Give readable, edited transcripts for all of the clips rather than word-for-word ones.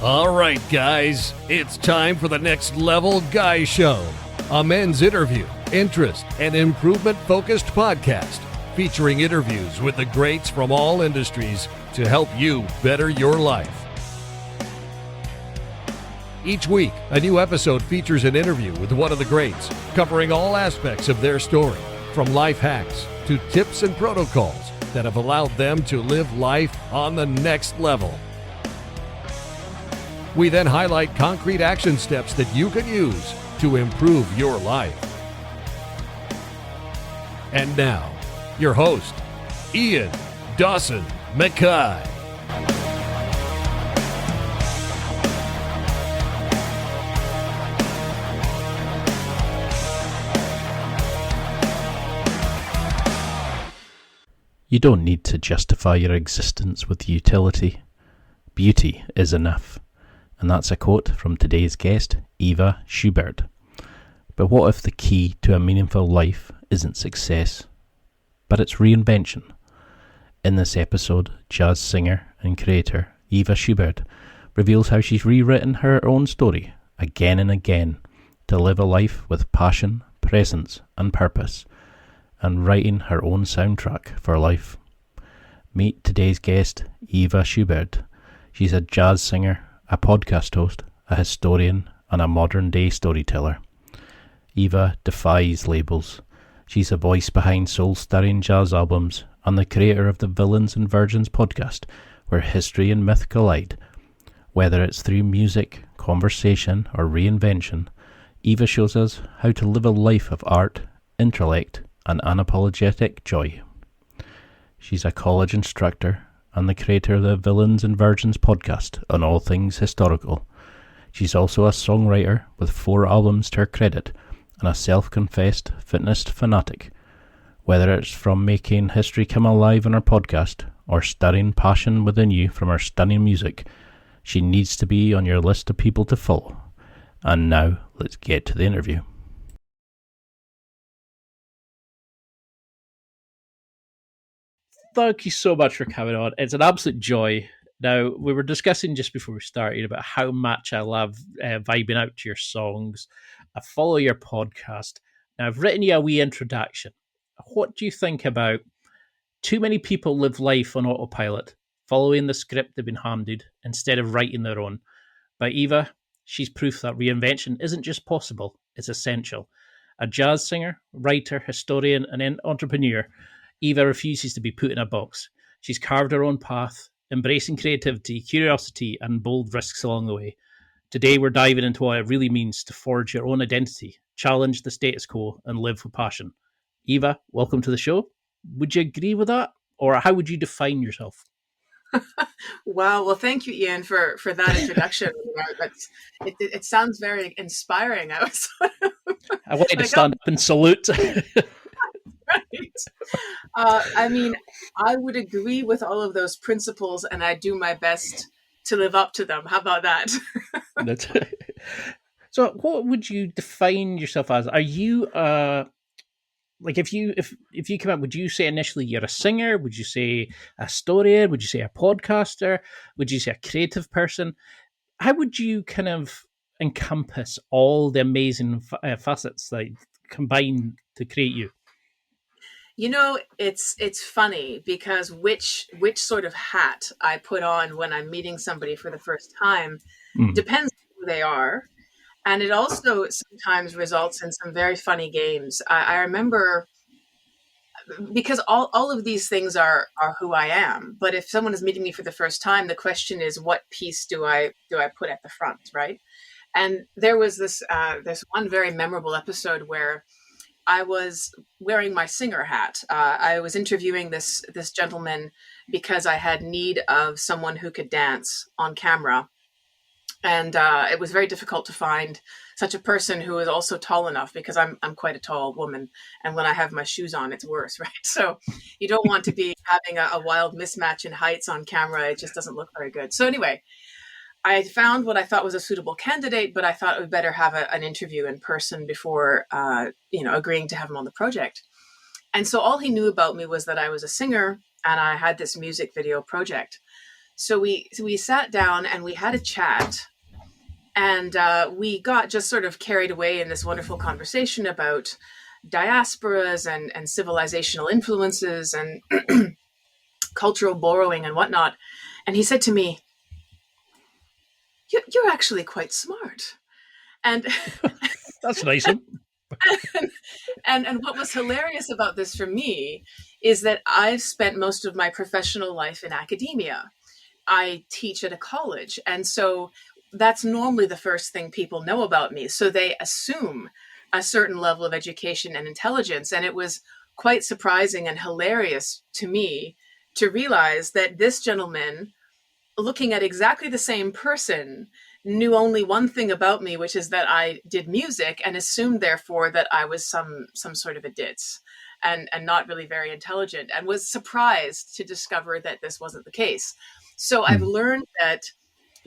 All right, guys, it's time for the Next Level Guy Show, a men's interview, interest, and improvement-focused podcast featuring interviews with the greats from all industries to help you better your life. Each week, a new episode features an interview with one of the greats, covering all aspects of their story, from life hacks to tips and protocols that have allowed them to live life on the next level. We then highlight concrete action steps that you can use to improve your life. And now, your host, Ian Dawson Mackay. You don't need to justify your existence with utility. Beauty is enough. And that's a quote from today's guest, Eva Schubert. But what if the key to a meaningful life isn't success, but it's reinvention? In this episode, jazz singer and creator Eva Schubert reveals how she's rewritten her own story again and again to live a life with passion, presence and purpose, and writing her own soundtrack for life. Meet today's guest, Eva Schubert. She's a jazz singer, a podcast host, a historian, and a modern-day storyteller. Eva defies labels. She's the voice behind soul-stirring jazz albums and the creator of the Villains and Virgins podcast, where history and myth collide. Whether it's through music, conversation, or reinvention, Eva shows us how to live a life of art, intellect, and unapologetic joy. She's a college instructor and the creator of the Villains and Virgins podcast on all things historical. She's also a songwriter with 4 albums to her credit and a self-confessed fitness fanatic. Whether it's from making history come alive on her podcast or stirring passion within you from her stunning music, she needs to be on your list of people to follow. And now, let's get to the interview. Thank you so much for coming on. It's an absolute joy. Now, we were discussing just before we started about how much I love vibing out to your songs. I follow your podcast. Now, I've written you a wee introduction. What do you think about too many people live life on autopilot, following the script they've been handed instead of writing their own? By Eva, she's proof that reinvention isn't just possible, it's essential. A jazz singer, writer, historian, and entrepreneur, Eva refuses to be put in a box. She's carved her own path, embracing creativity, curiosity, and bold risks along the way. Today, we're diving into what it really means to forge your own identity, challenge the status quo, and live with passion. Eva, welcome to the show. Would you agree with that? Or how would you define yourself? Wow. Well, thank you, Ian, for that introduction. It sounds very inspiring. I wanted to stand up and salute. Right. I would agree with all of those principles, and I do my best to live up to them. How about that? So, what would you define yourself as? Are you if you come up, would you say initially you're a singer? Would you say a historian? Would you say a podcaster? Would you say a creative person? How would you kind of encompass all the amazing facets that combine to create you? You know, it's funny because which sort of hat I put on when I'm meeting somebody for the first time depends on who they are. And it also sometimes results in some very funny games. I remember, because all of these things are who I am. But if someone is meeting me for the first time, the question is, what piece do I put at the front, right? And there was this one very memorable episode where I was wearing my singer hat. I was interviewing this gentleman because I had need of someone who could dance on camera. And it was very difficult to find such a person who is also tall enough, because I'm quite a tall woman. And when I have my shoes on, it's worse, right? So you don't want to be having a wild mismatch in heights on camera. It just doesn't look very good. So anyway, I found what I thought was a suitable candidate, but I thought it would better have an interview in person before, agreeing to have him on the project. And so all he knew about me was that I was a singer and I had this music video project. So we sat down and we had a chat, and we got just sort of carried away in this wonderful conversation about diasporas and civilizational influences and cultural borrowing and whatnot. And he said to me, "You're actually quite smart." And That's nice of him. and what was hilarious about this for me is that I've spent most of my professional life in academia. I teach at a college, and so that's normally the first thing people know about me. So they assume a certain level of education and intelligence. And it was quite surprising and hilarious to me to realize that this gentleman, looking at exactly the same person, knew only one thing about me, which is that I did music, and assumed therefore that I was some sort of a ditz and not really very intelligent, and was surprised to discover that this wasn't the case. So I've learned that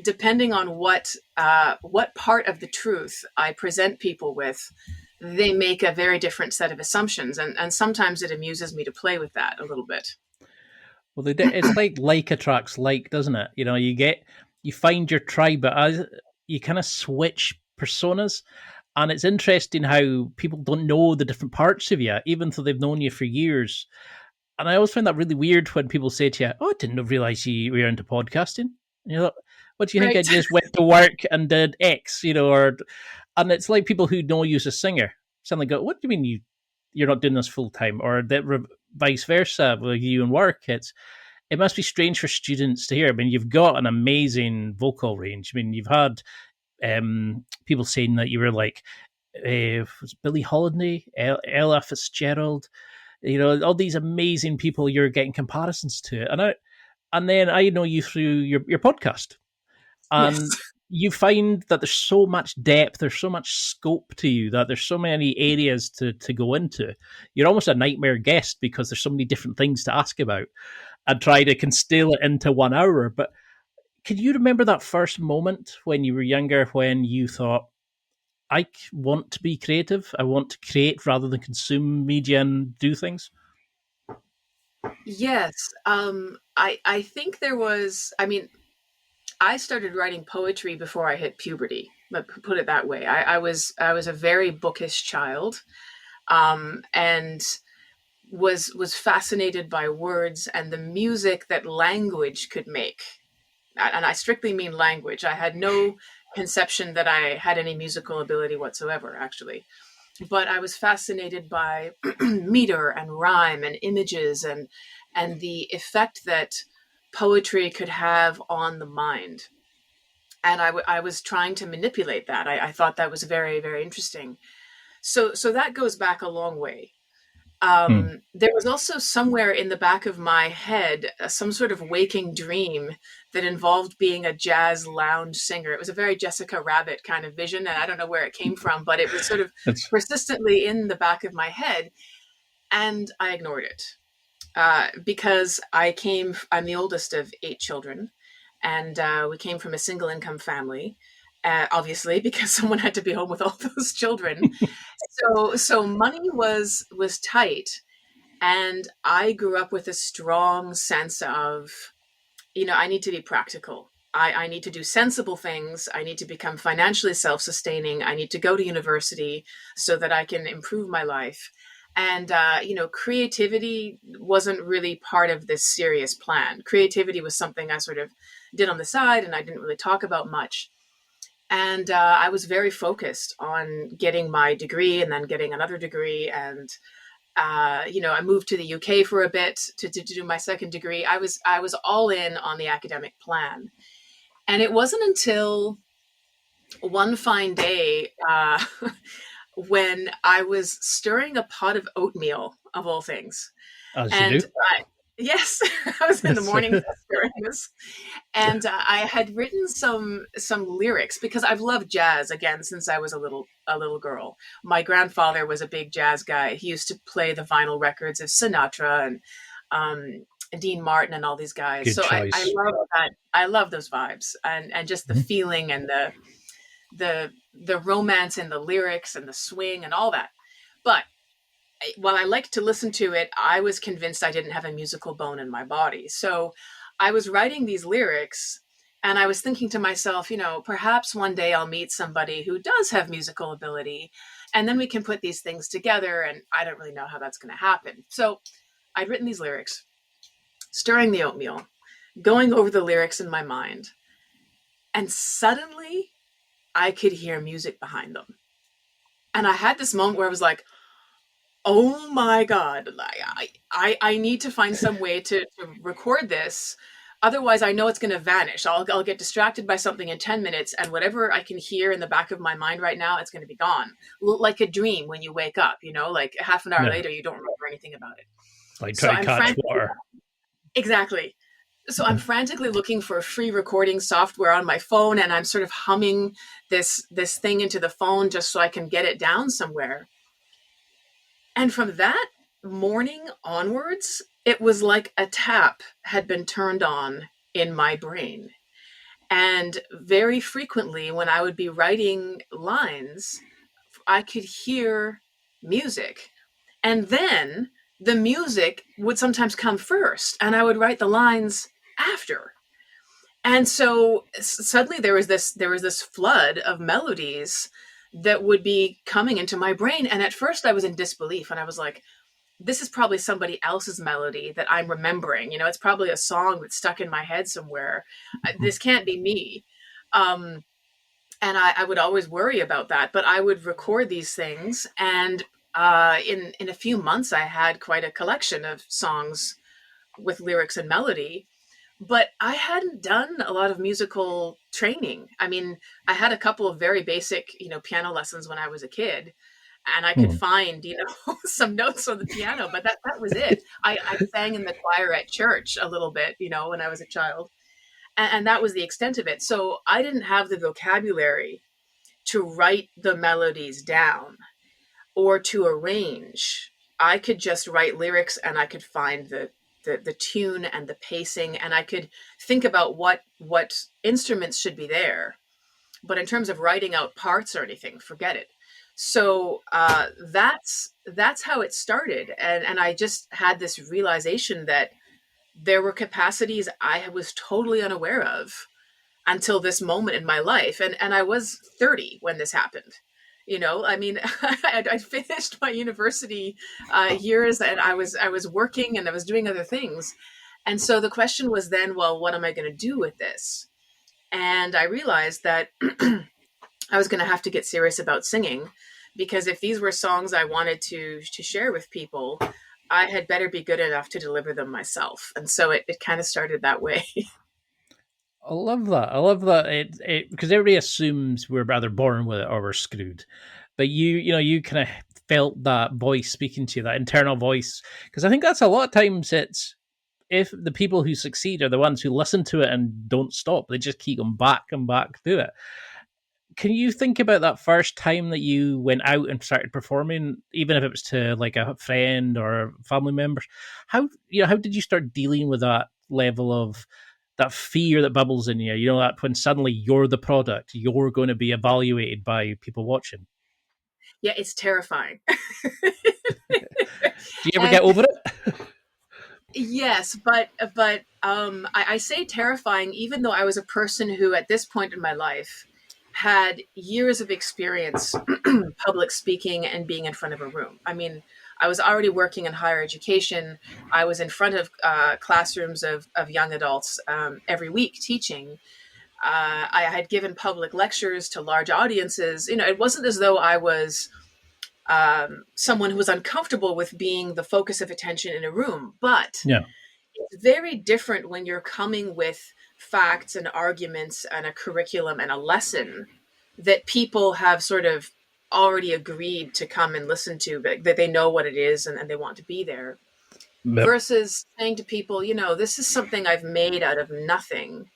depending on what part of the truth I present people with, they make a very different set of assumptions, and sometimes it amuses me to play with that a little bit. Well, it's like attracts like, doesn't it? You know, you find your tribe, but as you kind of switch personas, and it's interesting how people don't know the different parts of you, even though they've known you for years. And I always find that really weird when people say to you, "Oh, I didn't realize you were into podcasting." And you're like, "What do you think? I Right. just went to work and did X, you know?" And it's like people who know you as a singer suddenly go, "What do you mean you're not doing this full time?" Or that vice versa with you and work. It must be strange for students to hear. I mean, you've got an amazing vocal range. I mean, you've had people saying that you were like was Billie Holiday, Ella Fitzgerald, you know, all these amazing people you're getting comparisons to. And then I know you through your podcast, Yes. and you find that there's so much depth, there's so much scope to you, that there's so many areas to go into. You're almost a nightmare guest because there's so many different things to ask about and try to conceal it into 1 hour. But can you remember that first moment when you were younger when you thought, I want to be creative, I want to create rather than consume media and do things? Yes. I think there was, I mean, I started writing poetry before I hit puberty. But put it that way. I was a very bookish child, and was fascinated by words and the music that language could make. And I strictly mean language. I had no conception that I had any musical ability whatsoever, actually. But I was fascinated by meter and rhyme and images and the effect that poetry could have on the mind. And I was trying to manipulate that. I thought that was very, very interesting. So that goes back a long way. There was also somewhere in the back of my head some sort of waking dream that involved being a jazz lounge singer. It was a very Jessica Rabbit kind of vision, and I don't know where it came from, but it was sort of It's persistently in the back of my head, and I ignored it because I'm the oldest of 8 children, and we came from a single income family. Obviously, because someone had to be home with all those children, so money was tight, and I grew up with a strong sense of, I need to be practical. I need to do sensible things. I need to become financially self-sustaining. I need to go to university so that I can improve my life. And creativity wasn't really part of this serious plan. Creativity was something I sort of did on the side, and I didn't really talk about much. And I was very focused on getting my degree and then getting another degree. And, I moved to the UK for a bit to do my second degree. I was all in on the academic plan. And it wasn't until one fine day when I was stirring a pot of oatmeal, of all things. as you And do. yes, I was in the morning stirring this. And I had written some lyrics because I've loved jazz again since I was a little girl. My grandfather was a big jazz guy. He used to play the vinyl records of Sinatra and Dean Martin and all these guys. Good So I choice. love that. I love those vibes and just the feeling and the romance in the lyrics and the swing and all that. But while I liked to listen to it, I was convinced I didn't have a musical bone in my body. So I was writing these lyrics and I was thinking to myself, perhaps one day I'll meet somebody who does have musical ability and then we can put these things together. And I don't really know how that's going to happen. So I'd written these lyrics, stirring the oatmeal, going over the lyrics in my mind. And suddenly I could hear music behind them. And I had this moment where I was like, oh my God, I need to find some way to record this. Otherwise, I know it's going to vanish. I'll get distracted by something in 10 minutes, and whatever I can hear in the back of my mind right now, it's going to be gone. Like a dream when you wake up, like half an hour later, you don't remember anything about it. Like try to catch water. Exactly. So I'm frantically looking for free recording software on my phone, and I'm sort of humming this thing into the phone just so I can get it down somewhere. And from that morning onwards, it was like a tap had been turned on in my brain. And very frequently, when I would be writing lines, I could hear music. And then the music would sometimes come first, and I would write the lines after. And so suddenly there was this flood of melodies that would be coming into my brain. And at first I was in disbelief, and I was like, this is probably somebody else's melody that I'm remembering. It's probably a song that's stuck in my head somewhere. This can't be me. And I would always worry about that, but I would record these things. And in a few months, I had quite a collection of songs with lyrics and melody. But I hadn't done a lot of musical training. I mean, I had a couple of very basic, piano lessons when I was a kid, and I could find, some notes on the piano, but that was it. I sang in the choir at church a little bit, when I was a child, and that was the extent of it. So I didn't have the vocabulary to write the melodies down or to arrange. I could just write lyrics, and I could find the tune and the pacing, and I could think about what instruments should be there. But in terms of writing out parts or anything, forget it. So that's how it started. And I just had this realization that there were capacities I was totally unaware of until this moment in my life. And I was 30 when this happened. I mean, I finished my university years, and I was working and I was doing other things. And so the question was then, well, what am I going to do with this? And I realized that I was going to have to get serious about singing, because if these were songs I wanted to share with people, I had better be good enough to deliver them myself. And so it kind of started that way. I love that. It because everybody assumes we're either born with it or we're screwed. But you kind of felt that voice speaking to you, that internal voice. Because I think that's a lot of times it's, if the people who succeed are the ones who listen to it and don't stop, they just keep going back and back through it. Can you think about that first time that you went out and started performing, even if it was to like a friend or family members? How did you start dealing with that level of that fear that bubbles in you? That when suddenly you're the product, you're going to be evaluated by people watching. Yeah, it's terrifying. Do you ever get over it? Yes, but I say terrifying, even though I was a person who, at this point in my life, had years of experience public speaking and being in front of a room. I mean, I was already working in higher education. I was in front of classrooms of young adults every week teaching. I had given public lectures to large audiences. It wasn't as though I was someone who was uncomfortable with being the focus of attention in a room. But it's very different when you're coming with facts and arguments and a curriculum and a lesson that people have sort of already agreed to come and listen to, that they know what it is and they want to be there. Yep. Versus saying to people, this is something I've made out of nothing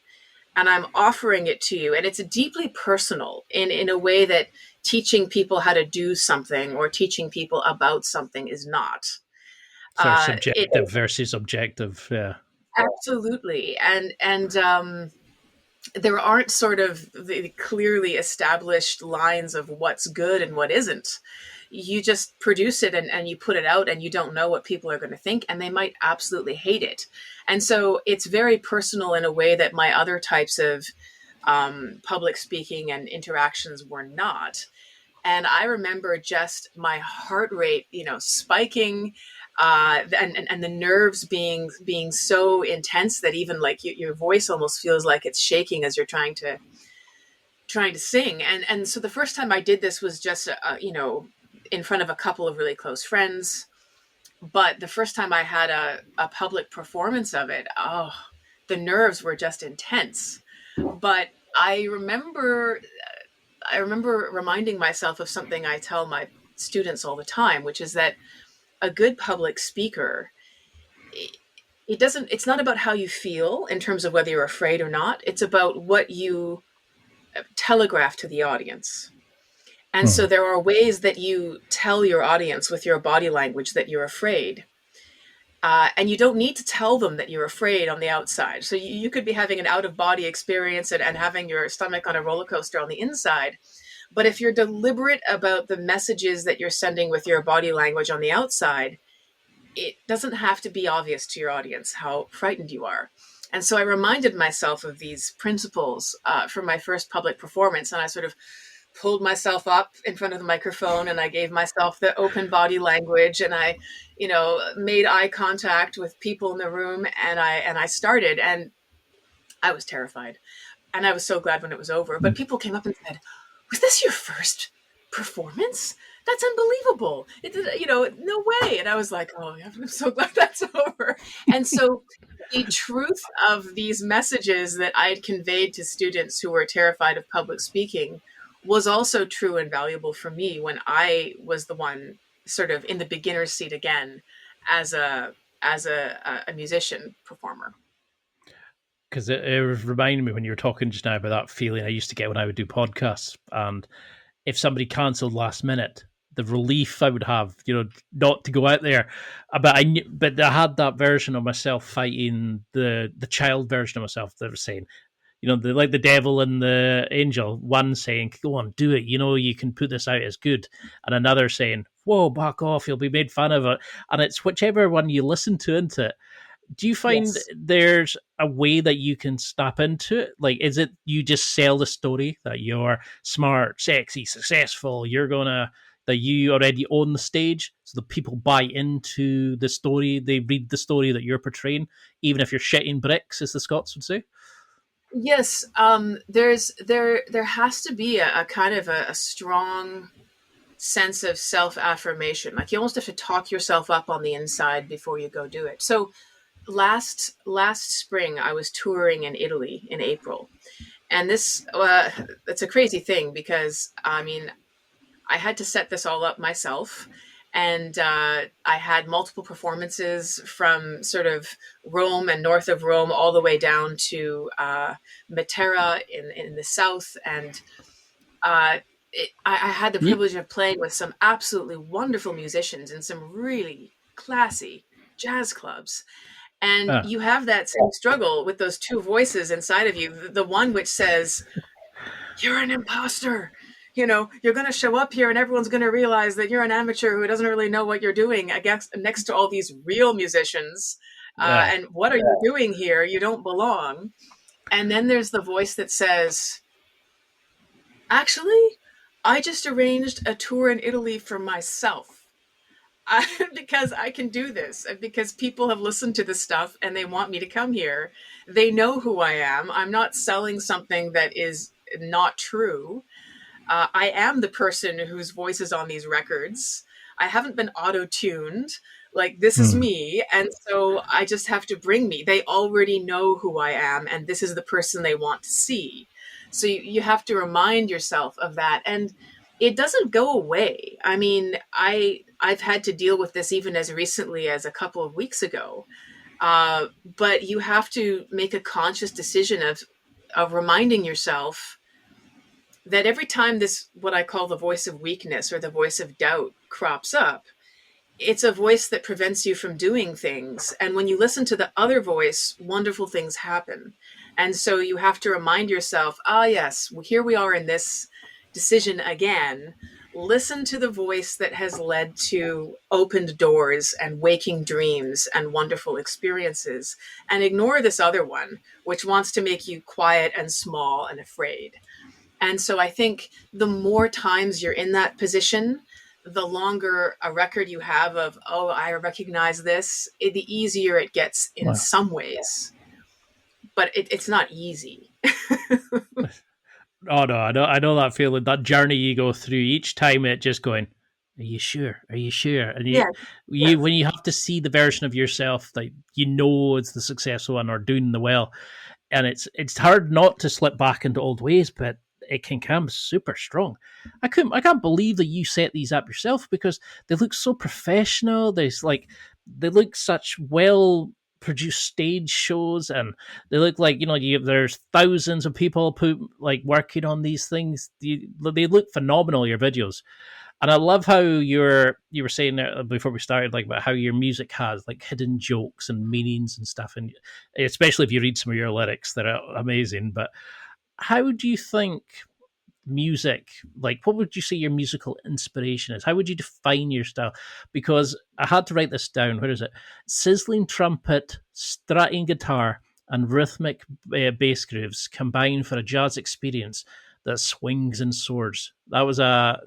and I'm offering it to you. And it's deeply personal in a way that teaching people how to do something or teaching people about something is not. So subjective versus objective. Yeah. Absolutely. And there aren't sort of the clearly established lines of what's good and what isn't. you just produce it and you put it out, and you don't know what people are going to think, and they might absolutely hate it. And so it's very personal in a way that my other types of public speaking and interactions were not. And I remember just my heart rate, spiking, and the nerves being so intense that even like your voice almost feels like it's shaking as you're trying to sing. And so the first time I did this was just in front of a couple of really close friends. But the first time I had a public performance of it, the nerves were just intense. But I remember reminding myself of something I tell my students all the time, which is that a good public speaker, it's not about how you feel in terms of whether you're afraid or not. It's about what you telegraph to the audience. And so there are ways that you tell your audience with your body language that you're afraid. And you don't need to tell them that you're afraid on the outside. So you could be having an out-of-body experience and having your stomach on a roller coaster on the inside. But if you're deliberate about the messages that you're sending with your body language on the outside, it doesn't have to be obvious to your audience how frightened you are. And so I reminded myself of these principles for my first public performance. And I sort of pulled myself up in front of the microphone, and I gave myself the open body language, and I, made eye contact with people in the room, and I started, and I was terrified, and I was so glad when it was over. But people came up and said, "Was this your first performance? That's unbelievable. No way." And I was like, "Oh, I'm so glad that's over." And so the truth of these messages that I had conveyed to students who were terrified of public speaking was also true and valuable for me when I was the one sort of in the beginner's seat again as a musician performer. Because it reminded me when you were talking just now about that feeling I used to get when I would do podcasts, and if somebody cancelled last minute, the relief I would have, not to go out there. But I had that version of myself fighting the child version of myself that was saying, like the devil and the angel, one saying, "Go on, do it, you can put this out as good," and another saying, "Whoa, back off, you'll be made fun of it." And it's whichever one you listen to into it. Do you find there's a way that you can snap into it? Like, is it you just sell the story that you're smart, sexy, successful, that you already own the stage, so the people buy into the story, they read the story that you're portraying, even if you're shitting bricks, as the Scots would say? Yes, there has to be a kind of a strong sense of self-affirmation. Like you almost have to talk yourself up on the inside before you go do it. So last spring, I was touring in Italy in April, and this it's a crazy thing because I had to set this all up myself. And I had multiple performances from sort of Rome and north of Rome all the way down to Matera in the south. And I had the privilege of playing with some absolutely wonderful musicians in some really classy jazz clubs. And you have that same struggle with those two voices inside of you. The one which says, "You're an imposter. You're going to show up here and everyone's going to realize that you're an amateur who doesn't really know what you're doing, I guess, next to all these real musicians. And what are you doing here? You don't belong." And then there's the voice that says, "Actually, I just arranged a tour in Italy for myself because I can do this, because people have listened to this stuff and they want me to come here. They know who I am. I'm not selling something that is not true. I am the person whose voice is on these records. I haven't been auto-tuned. Like, this is me. And so I just have to bring me. They already know who I am, and this is the person they want to see." So you have to remind yourself of that. And it doesn't go away. I've had to deal with this even as recently as a couple of weeks ago. But you have to make a conscious decision of reminding yourself that every time this, what I call the voice of weakness or the voice of doubt, crops up, it's a voice that prevents you from doing things. And when you listen to the other voice, wonderful things happen. And so you have to remind yourself, yes, here we are in this decision again. listen to the voice that has led to opened doors and waking dreams and wonderful experiences, and ignore this other one, which wants to make you quiet and small and afraid. And so I think the more times you're in that position, the longer a record you have of, oh, I recognize this, the easier it gets in Wow. some ways. But it's not easy. Oh no, I know that feeling, that journey you go through each time. It just going, are you sure? Are you sure? And Yeah. when you have to see the version of yourself that you know it's the successful one or doing the well, and it's hard not to slip back into old ways, but it can come super strong. I can't believe that you set these up yourself, because they look so professional. They look such well produced stage shows, and they look like, there's thousands of people working on these things. They look phenomenal, your videos. And I love how you were saying before we started, about how your music has hidden jokes and meanings and stuff, and especially if you read some of your lyrics, that are amazing. But how do you think music, what would you say your musical inspiration is? How would you define your style? Because I had to write this down. Where is it? Sizzling trumpet, strutting guitar, and rhythmic bass grooves combine for a jazz experience that swings and soars. That was a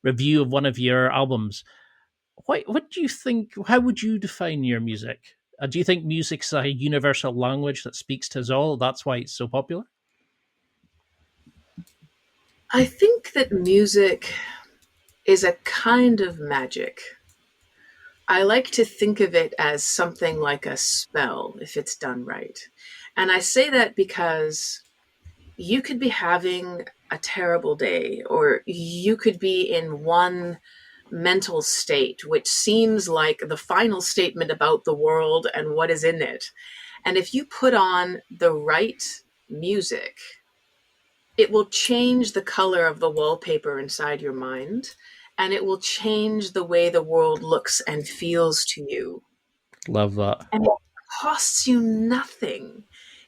review of one of your albums. What do you think? How would you define your music? Do you think music's a universal language that speaks to us all? That's why it's so popular? I think that music is a kind of magic. I like to think of it as something like a spell if it's done right. And I say that because you could be having a terrible day, or you could be in one mental state which seems like the final statement about the world and what is in it. And if you put on the right music, it will change the color of the wallpaper inside your mind, and it will change the way the world looks and feels to you. Love that. And it costs you nothing.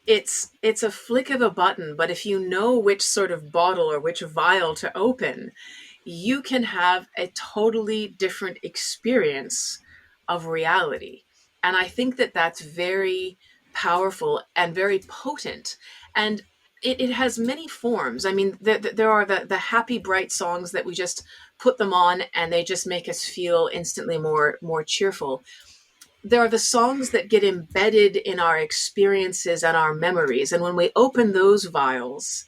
It's a flick of a button, but if you know which sort of bottle or which vial to open, you can have a totally different experience of reality. And I think that that's very powerful and very potent. And it has many forms. I mean, there are the happy, bright songs that we just put them on and they just make us feel instantly more cheerful. There are the songs that get embedded in our experiences and our memories. And when we open those vials,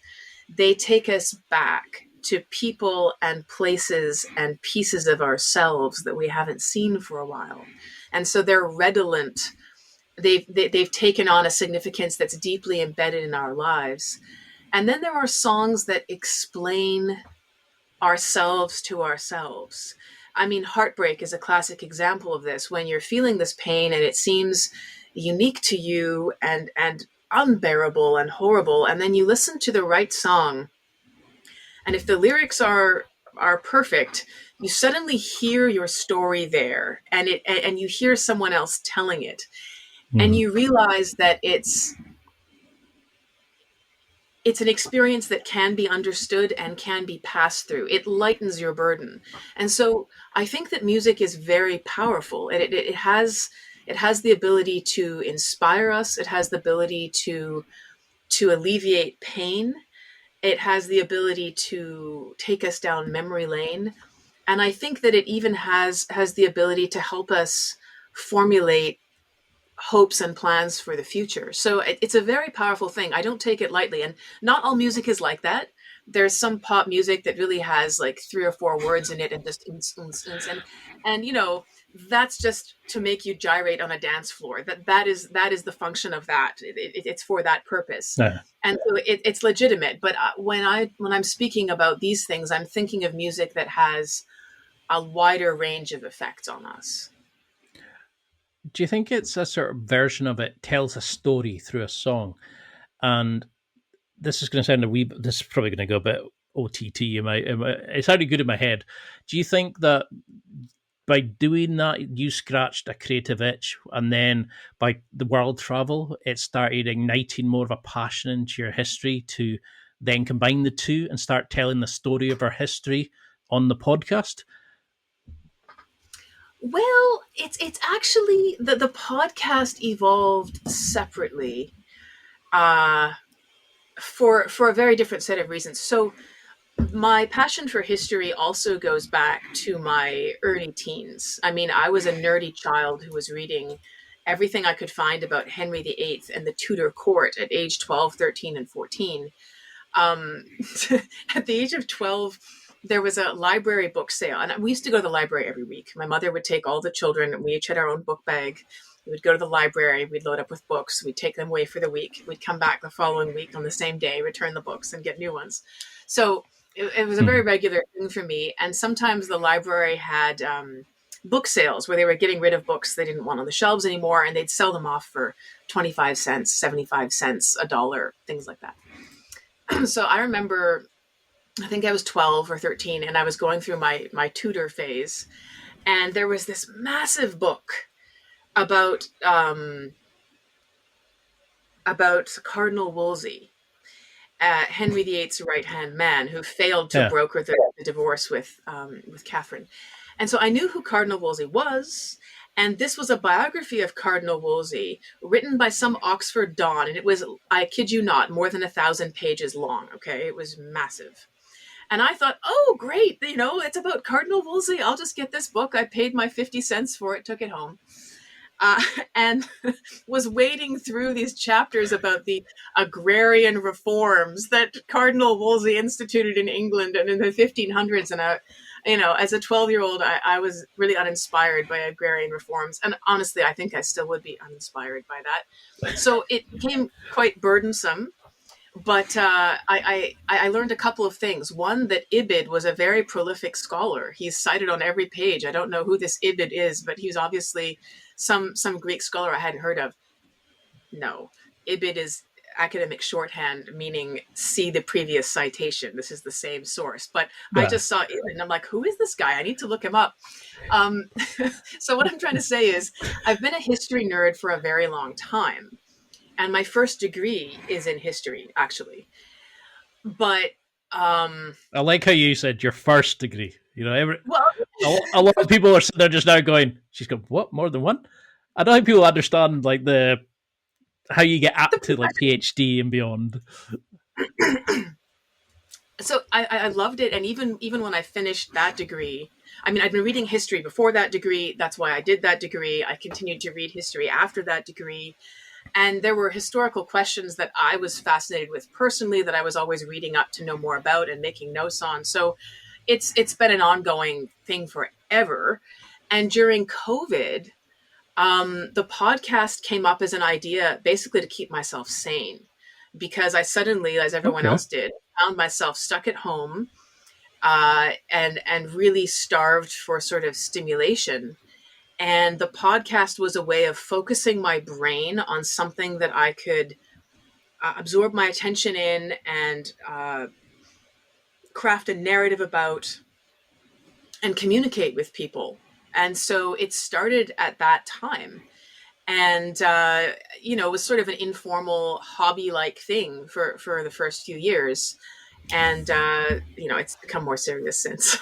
they take us back to people and places and pieces of ourselves that we haven't seen for a while. And so they're redolent. They've taken on a significance that's deeply embedded in our lives. And then there are songs that explain ourselves to ourselves. I mean, Heartbreak is a classic example of this. When you're feeling this pain and it seems unique to you and unbearable and horrible, and then you listen to the right song, and if the lyrics are perfect, you suddenly hear your story there, and you hear someone else telling it, and you realize that it's an experience that can be understood and can be passed through. It lightens your burden. And so I think that music is very powerful. It has the ability to inspire us. It has the ability to alleviate pain. It has the ability to take us down memory lane. And I think that it even has the ability to help us formulate hopes and plans for the future. So it's a very powerful thing. I don't take it lightly. And not all music is like that. There's some pop music that really has 3 or 4 words in it and just and that's just to make you gyrate on a dance floor. That is the function of that. It's for that purpose. Yeah. And so it's legitimate. But when I'm speaking about these things, I'm thinking of music that has a wider range of effects on us. Do you think it's a sort of version of it tells a story through a song? And this is going to sound this is probably going to go a bit OTT. It sounded good in my head. Do you think that by doing that, you scratched a creative itch, and then by the world travel, it started igniting more of a passion into your history to then combine the two and start telling the story of our history on the podcast? Well, it's actually the podcast evolved separately for a very different set of reasons. So my passion for history also goes back to my early teens. I mean, I was a nerdy child who was reading everything I could find about Henry VIII and the Tudor court at age 12, 13, and 14. At the age of 12, there was a library book sale, and we used to go to the library every week. My mother would take all the children, and we each had our own book bag. We would go to the library, we'd load up with books, we'd take them away for the week. We'd come back the following week on the same day, return the books, and get new ones. So it was a very regular thing for me. And sometimes the library had book sales where they were getting rid of books they didn't want on the shelves anymore, and they'd sell them off for 25 cents, 75 cents, $1, things like that. So I remember, I think I was 12 or 13, and I was going through my Tudor phase, and there was this massive book about Cardinal Wolsey, Henry VIII's right-hand man, who failed to broker the divorce with Catherine. And so I knew who Cardinal Wolsey was, and this was a biography of Cardinal Wolsey written by some Oxford Don, and it was, I kid you not, more than 1,000 pages long, okay? It was massive. And I thought, oh, great, it's about Cardinal Wolsey. I'll just get this book. I paid my 50 cents for it, took it home. And was wading through these chapters about the agrarian reforms that Cardinal Wolsey instituted in England and in the 1500s. And as a 12-year-old, I was really uninspired by agrarian reforms. And honestly, I think I still would be uninspired by that. So it became quite burdensome. But I learned a couple of things. One, that Ibid was a very prolific scholar. He's cited on every page. I don't know who this Ibid is, but he's obviously some Greek scholar I hadn't heard of. No, Ibid is academic shorthand, meaning see the previous citation. This is the same source. But yeah. I just saw Ibid and I'm like, who is this guy? I need to look him up. So what I'm trying to say is I've been a history nerd for a very long time. And my first degree is in history, actually. But I like how you said your first degree. A lot of people are sitting there just now going, "She's going, what? More than one?" I don't think people understand how you get up to like PhD and beyond. So I loved it, and even when I finished that degree, I mean, I'd been reading history before that degree. That's why I did that degree. I continued to read history after that degree. And there were historical questions that I was fascinated with personally, that I was always reading up to know more about and making notes on. So it's been an ongoing thing forever. And during COVID, the podcast came up as an idea basically to keep myself sane, because I suddenly, as everyone else did, found myself stuck at home and really starved for sort of stimulation. And the podcast was a way of focusing my brain on something that I could absorb my attention in and craft a narrative about and communicate with people. And so it started at that time. And, it was sort of an informal hobby-like thing for the first few years. And, it's become more serious since.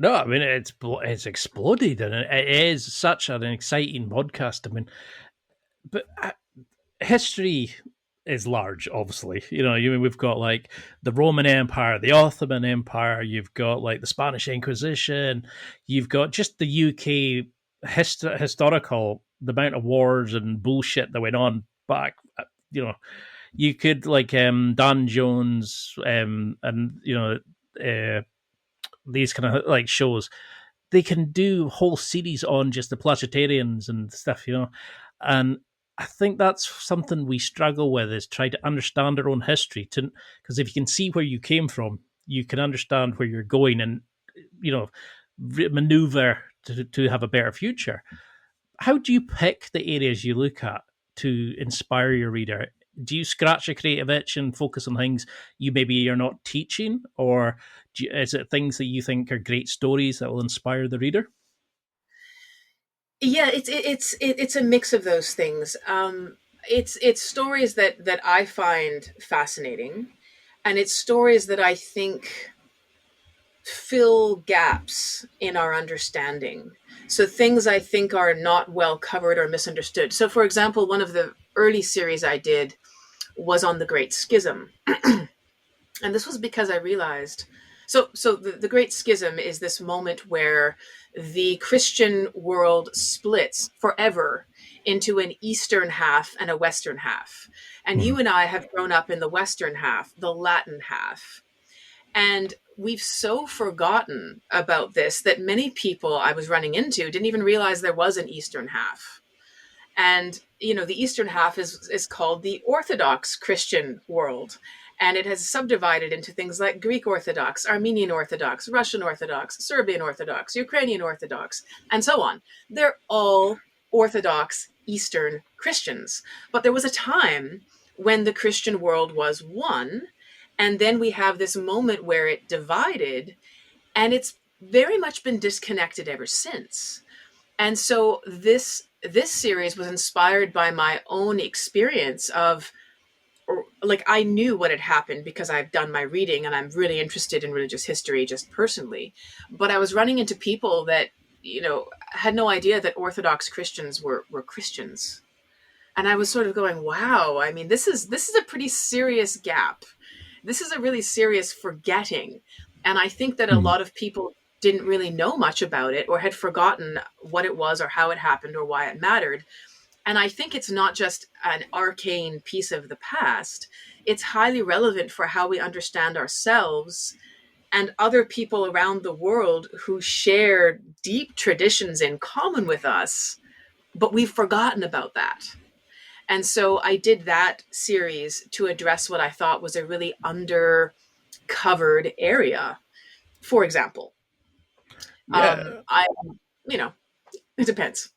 No, I mean, it's exploded, and it is such an exciting podcast. I mean, but history is large, obviously. We've got like the Roman Empire, the Ottoman Empire, you've got like the Spanish Inquisition, you've got just the UK historical, the amount of wars and bullshit that went on back, you could like Dan Jones and these kind of like shows, they can do whole series on just the Plagiarians and stuff, and I think that's something we struggle with, is try to understand our own history, because if you can see where you came from, you can understand where you're going and maneuver to have a better future. How do you pick the areas you look at to inspire your reader? Do you scratch a creative itch and focus on things you're not teaching, or is it things that you think are great stories that will inspire the reader? Yeah, it's a mix of those things. It's stories that I find fascinating, And it's stories that I think fill gaps in our understanding. So things I think are not well covered or misunderstood. So, for example, one of the early series I did was on the Great Schism. And this was because I realized, the Great Schism is this moment where the Christian world splits forever into an Eastern half and a Western half. And you and I have grown up in the Western half, the Latin half. And we've so forgotten about this that many people I was running into didn't even realize there was an Eastern half. And, the Eastern half is called the Orthodox Christian world. And it has subdivided into things like Greek Orthodox, Armenian Orthodox, Russian Orthodox, Serbian Orthodox, Ukrainian Orthodox, and so on. They're all Orthodox Eastern Christians. But there was a time when the Christian world was one, and then we have this moment where it divided, and it's very much been disconnected ever since. And so this series was inspired by my own experience of, I knew what had happened because I've done my reading and I'm really interested in religious history just personally. But I was running into people that, had no idea that Orthodox Christians were Christians. And I was sort of going, wow, I mean, this is a pretty serious gap. This is a really serious forgetting. And I think that a lot of people didn't really know much about it or had forgotten what it was or how it happened or why it mattered. And I think it's not just an arcane piece of the past. It's highly relevant for how we understand ourselves and other people around the world who share deep traditions in common with us, but we've forgotten about that. And so I did that series to address what I thought was a really undercovered area. For example, Yeah. It depends.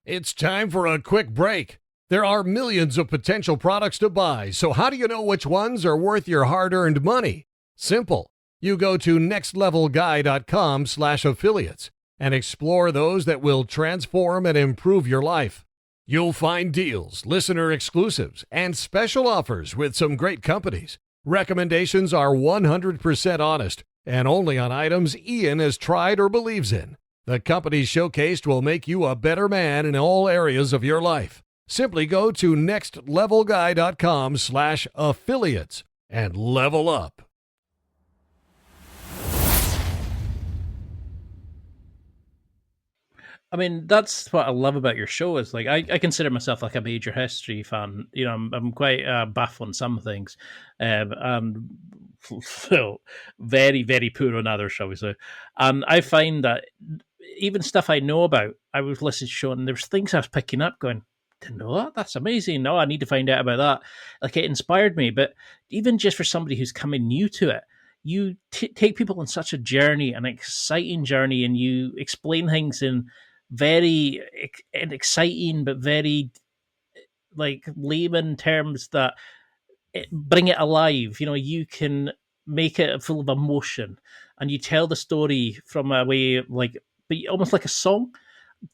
It's time for a quick break. There are millions of potential products to buy, so how do you know which ones are worth your hard-earned money? Simple. You go to nextlevelguy.com/affiliates and explore those that will transform and improve your life. You'll find deals, listener exclusives, and special offers with some great companies. Recommendations are 100% honest and only on items Ian has tried or believes in. The companies showcased will make you a better man in all areas of your life. Simply go to nextlevelguy.com/affiliates and level up. I mean, that's what I love about your show. Is like I consider myself like a major history fan. I'm quite buff on some things, and so very very poor on others, shall we say? And I find that even stuff I know about, I was listening to show, and there's things I was picking up, going, "Didn't know that. That's amazing. No, I need to find out about that." Like it inspired me. But even just for somebody who's coming new to it, you take people on such a journey, an exciting journey, and you explain things in very exciting but very like layman terms that bring it alive. You can make it full of emotion, and you tell the story from a way like, but almost like a song.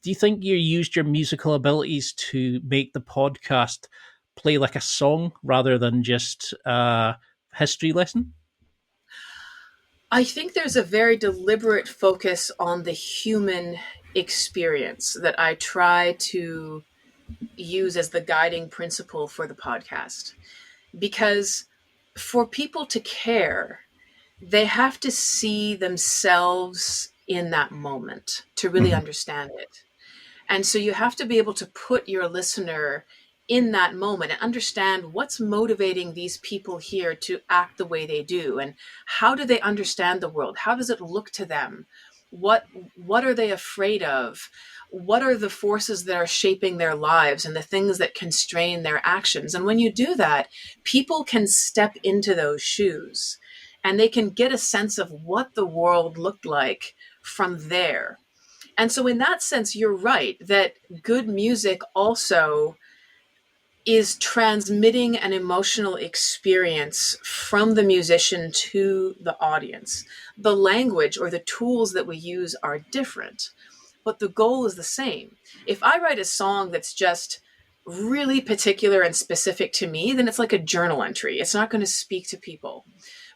Do you think you used your musical abilities to make the podcast play like a song rather than just a history lesson? I think there's a very deliberate focus on the human experience that I try to use as the guiding principle for the podcast. Because for people to care, they have to see themselves in that moment to really understand it. And so you have to be able to put your listener in that moment and understand what's motivating these people here to act the way they do, and how do they understand the world? How does it look to them? What are they afraid of? What are the forces that are shaping their lives and the things that constrain their actions? And when you do that, people can step into those shoes and they can get a sense of what the world looked like from there. And so in that sense, you're right that good music also is transmitting an emotional experience from the musician to the audience. The language or the tools that we use are different, but the goal is the same. If I write a song that's just really particular and specific to me, then it's like a journal entry. It's not going to speak to people.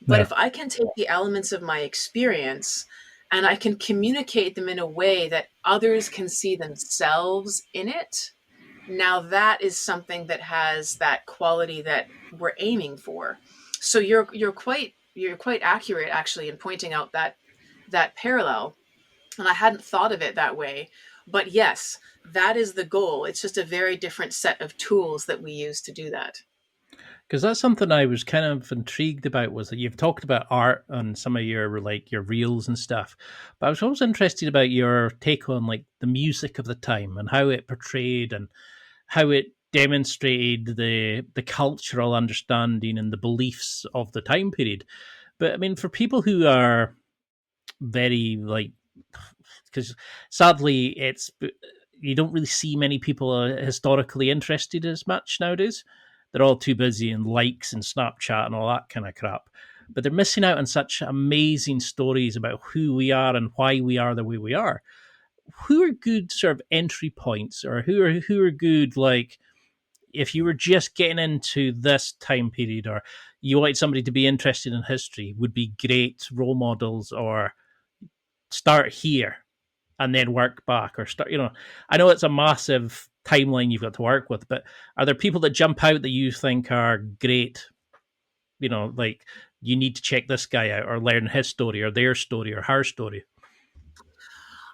But Yeah. if I can take the elements of my experience and I can communicate them in a way that others can see themselves in it, now that is something that has that quality that we're aiming for. So you're quite accurate actually in pointing out that parallel. And I hadn't thought of it that way. But yes, that is the goal. It's just a very different set of tools that we use to do that. Because that's something I was kind of intrigued about, was that you've talked about art and some of your like your reels and stuff, but I was always interested about your take on like the music of the time and how it portrayed and how it demonstrated the cultural understanding and the beliefs of the time period. But I mean, for people who are very like, because sadly it's, you don't really see many people historically interested as much nowadays. They're all too busy in likes and Snapchat and all that kind of crap. But they're missing out on such amazing stories about who we are and why we are the way we are. Who are good sort of entry points, or who are good, like, if you were just getting into this time period, or you wanted somebody to be interested in history, would be great role models, or start here and then work back, or start, I know it's a massive timeline you've got to work with, but are there people that jump out that you think are great, like you need to check this guy out or learn his story or their story or her story?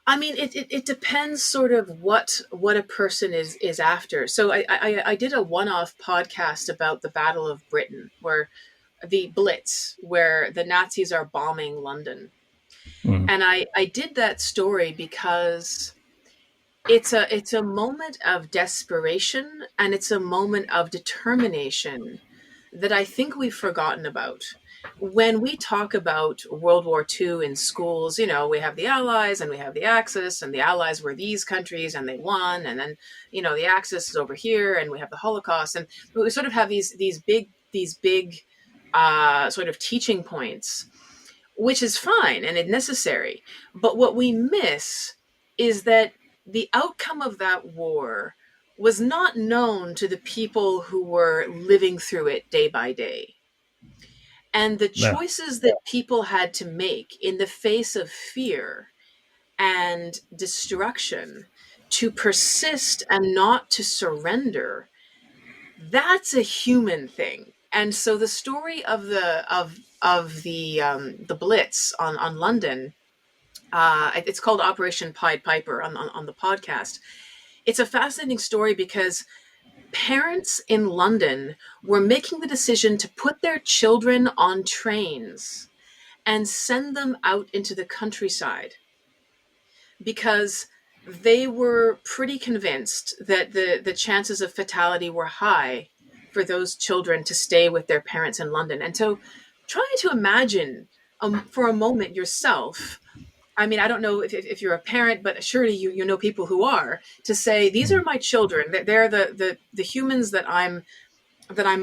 I mean, it depends sort of what a person is after. So I did a one-off podcast about the Battle of Britain, where the Blitz, where the Nazis are bombing London. And I did that story because it's a moment of desperation, and it's a moment of determination that I think we've forgotten about. When we talk about World War II in schools, we have the Allies and we have the Axis, and the Allies were these countries and they won, and then the Axis is over here, and we have the Holocaust, and we sort of have these big sort of teaching points, which is fine and it's necessary. But what we miss is that the outcome of that war was not known to the people who were living through it day by day. And the choices that people had to make in the face of fear and destruction to persist and not to surrender, that's a human thing. And so the story of the Blitz on London, it's called Operation Pied Piper on the podcast. It's a fascinating story because parents in London were making the decision to put their children on trains and send them out into the countryside because they were pretty convinced that the chances of fatality were high for those children to stay with their parents in London. And so try to imagine for a moment yourself, I mean, I don't know if you're a parent, but surely you know people who are, to say, these are my children. They're the humans that I'm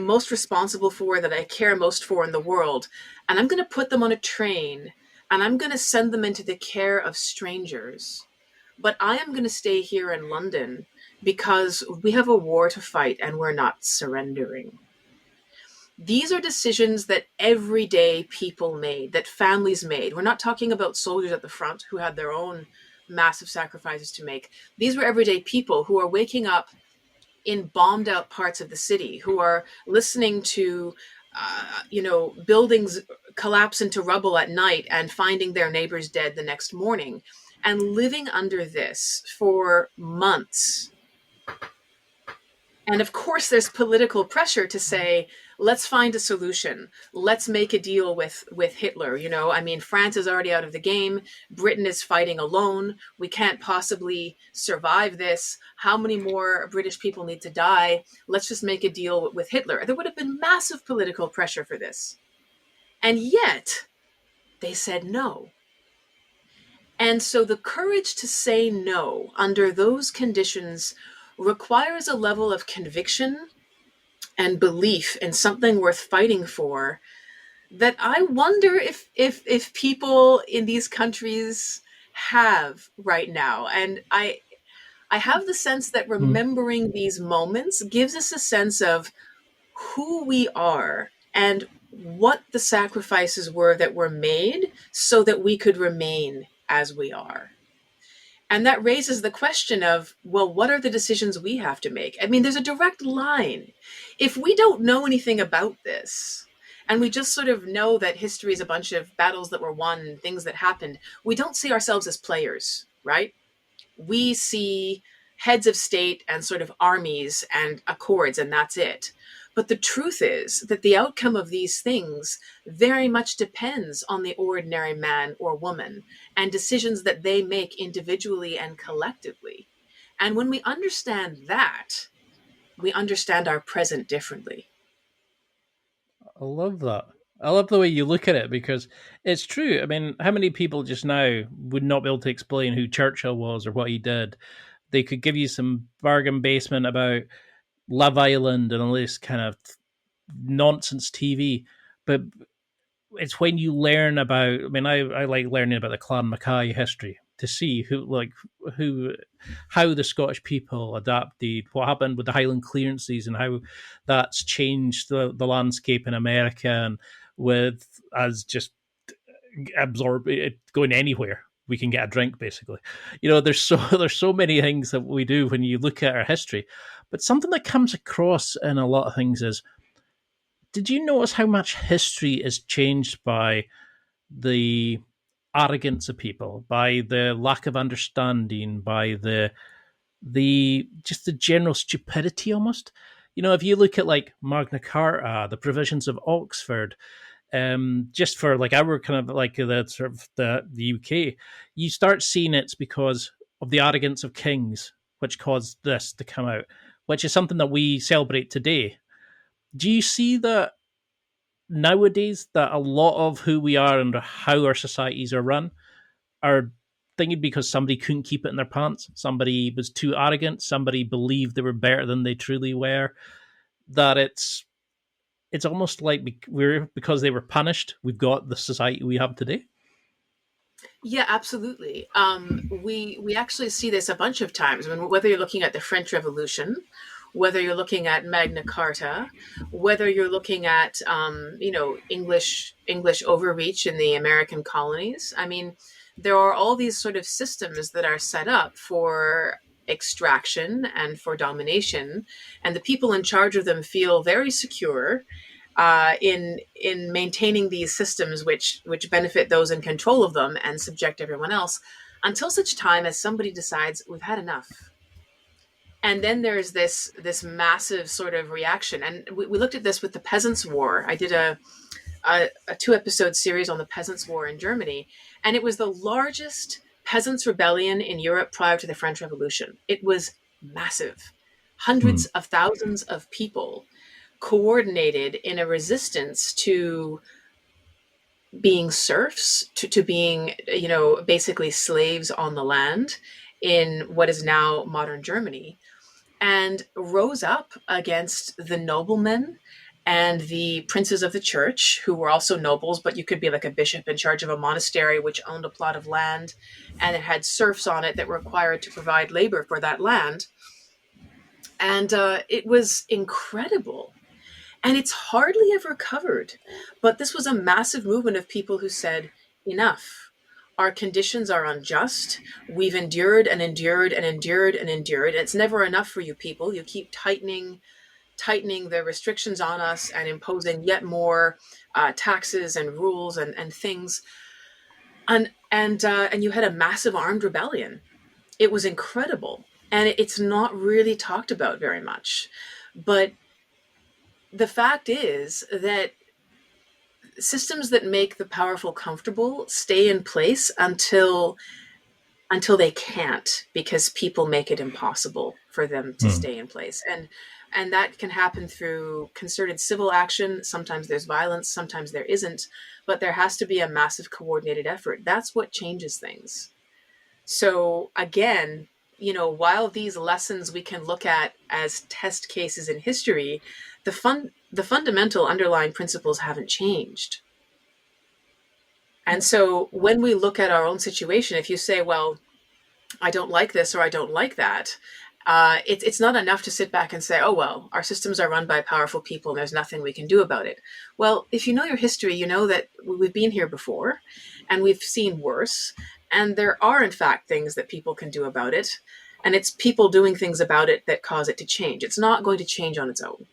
most responsible for, that I care most for in the world. And I'm going to put them on a train and I'm going to send them into the care of strangers. But I am going to stay here in London because we have a war to fight and we're not surrendering. These are decisions that everyday people made, that families made. We're not talking about soldiers at the front who had their own massive sacrifices to make. These were everyday people who are waking up in bombed out parts of the city, who are listening to, buildings collapse into rubble at night and finding their neighbors dead the next morning, and living under this for months. And of course, there's political pressure to say, let's find a solution. Let's make a deal with Hitler. I mean, France is already out of the game. Britain is fighting alone. We can't possibly survive this. How many more British people need to die? Let's just make a deal with Hitler. There would have been massive political pressure for this. And yet, they said no. And so the courage to say no under those conditions requires a level of conviction and belief in something worth fighting for that I wonder if people in these countries have right now. And I have the sense that remembering these moments gives us a sense of who we are and what the sacrifices were that were made so that we could remain as we are. And that raises the question of, well, what are the decisions we have to make? I mean, there's a direct line. If we don't know anything about this, and we just sort of know that history is a bunch of battles that were won and things that happened, we don't see ourselves as players, right? We see heads of state and sort of armies and accords, and that's it. But the truth is that the outcome of these things very much depends on the ordinary man or woman and decisions that they make individually and collectively. And when we understand that, we understand our present differently. I love that. I love the way you look at it, because it's true. I mean, how many people just now would not be able to explain who Churchill was or what he did? They could give you some bargain basement about Love Island and all this kind of nonsense TV. But it's when you learn about, I mean, I like learning about the Clan Mackay history to see how the Scottish people adapted, what happened with the Highland clearances and how that's changed the landscape in America, and with us just absorb it, going anywhere we can get a drink, basically. There's so many things that we do when you look at our history. But something that comes across in a lot of things is, did you notice how much history is changed by the arrogance of people, by the lack of understanding, by the just the general stupidity almost? If you look at like Magna Carta, the provisions of Oxford, just for like our kind of like the sort of the UK, you start seeing it's because of the arrogance of kings, which caused this to come out, which is something that we celebrate today. Do you see that nowadays, that a lot of who we are and how our societies are run are thinking because somebody couldn't keep it in their pants, somebody was too arrogant, somebody believed they were better than they truly were, that it's almost like because they were punished, we've got the society we have today? Yeah, absolutely. We actually see this a bunch of times. I mean, whether you're looking at the French Revolution, whether you're looking at Magna Carta, whether you're looking at English overreach in the American colonies. I mean, there are all these sort of systems that are set up for extraction and for domination, and the people in charge of them feel very secure in maintaining these systems which benefit those in control of them and subject everyone else, until such time as somebody decides we've had enough. And then there's this massive sort of reaction. And we looked at this with the Peasants' War. I did a 2-episode series on the Peasants' War in Germany, and it was the largest peasants' rebellion in Europe prior to the French Revolution. It was massive. Hundreds of thousands of people coordinated in a resistance to being serfs, to being, basically slaves on the land in what is now modern Germany, and rose up against the noblemen and the princes of the church, who were also nobles, but you could be like a bishop in charge of a monastery which owned a plot of land, and it had serfs on it that were required to provide labor for that land. And it was incredible. And it's hardly ever covered. But this was a massive movement of people who said, enough. Our conditions are unjust. We've endured and endured and endured and endured. And it's never enough for you people. You keep tightening the restrictions on us and imposing yet more taxes and rules and things. And you had a massive armed rebellion. It was incredible. And it's not really talked about very much. But the fact is that systems that make the powerful comfortable stay in place until they can't, because people make it impossible for them to stay in place. And that can happen through concerted civil action. Sometimes there's violence, sometimes there isn't, but there has to be a massive coordinated effort. That's what changes things. So again, while these lessons we can look at as test cases in history, the fundamental underlying principles haven't changed. And so when we look at our own situation, if you say, well, I don't like this or I don't like that, it's not enough to sit back and say, oh, well, our systems are run by powerful people and there's nothing we can do about it. Well, if you know your history, you know that we've been here before and we've seen worse. And there are, in fact, things that people can do about it. And it's people doing things about it that cause it to change. It's not going to change on its own.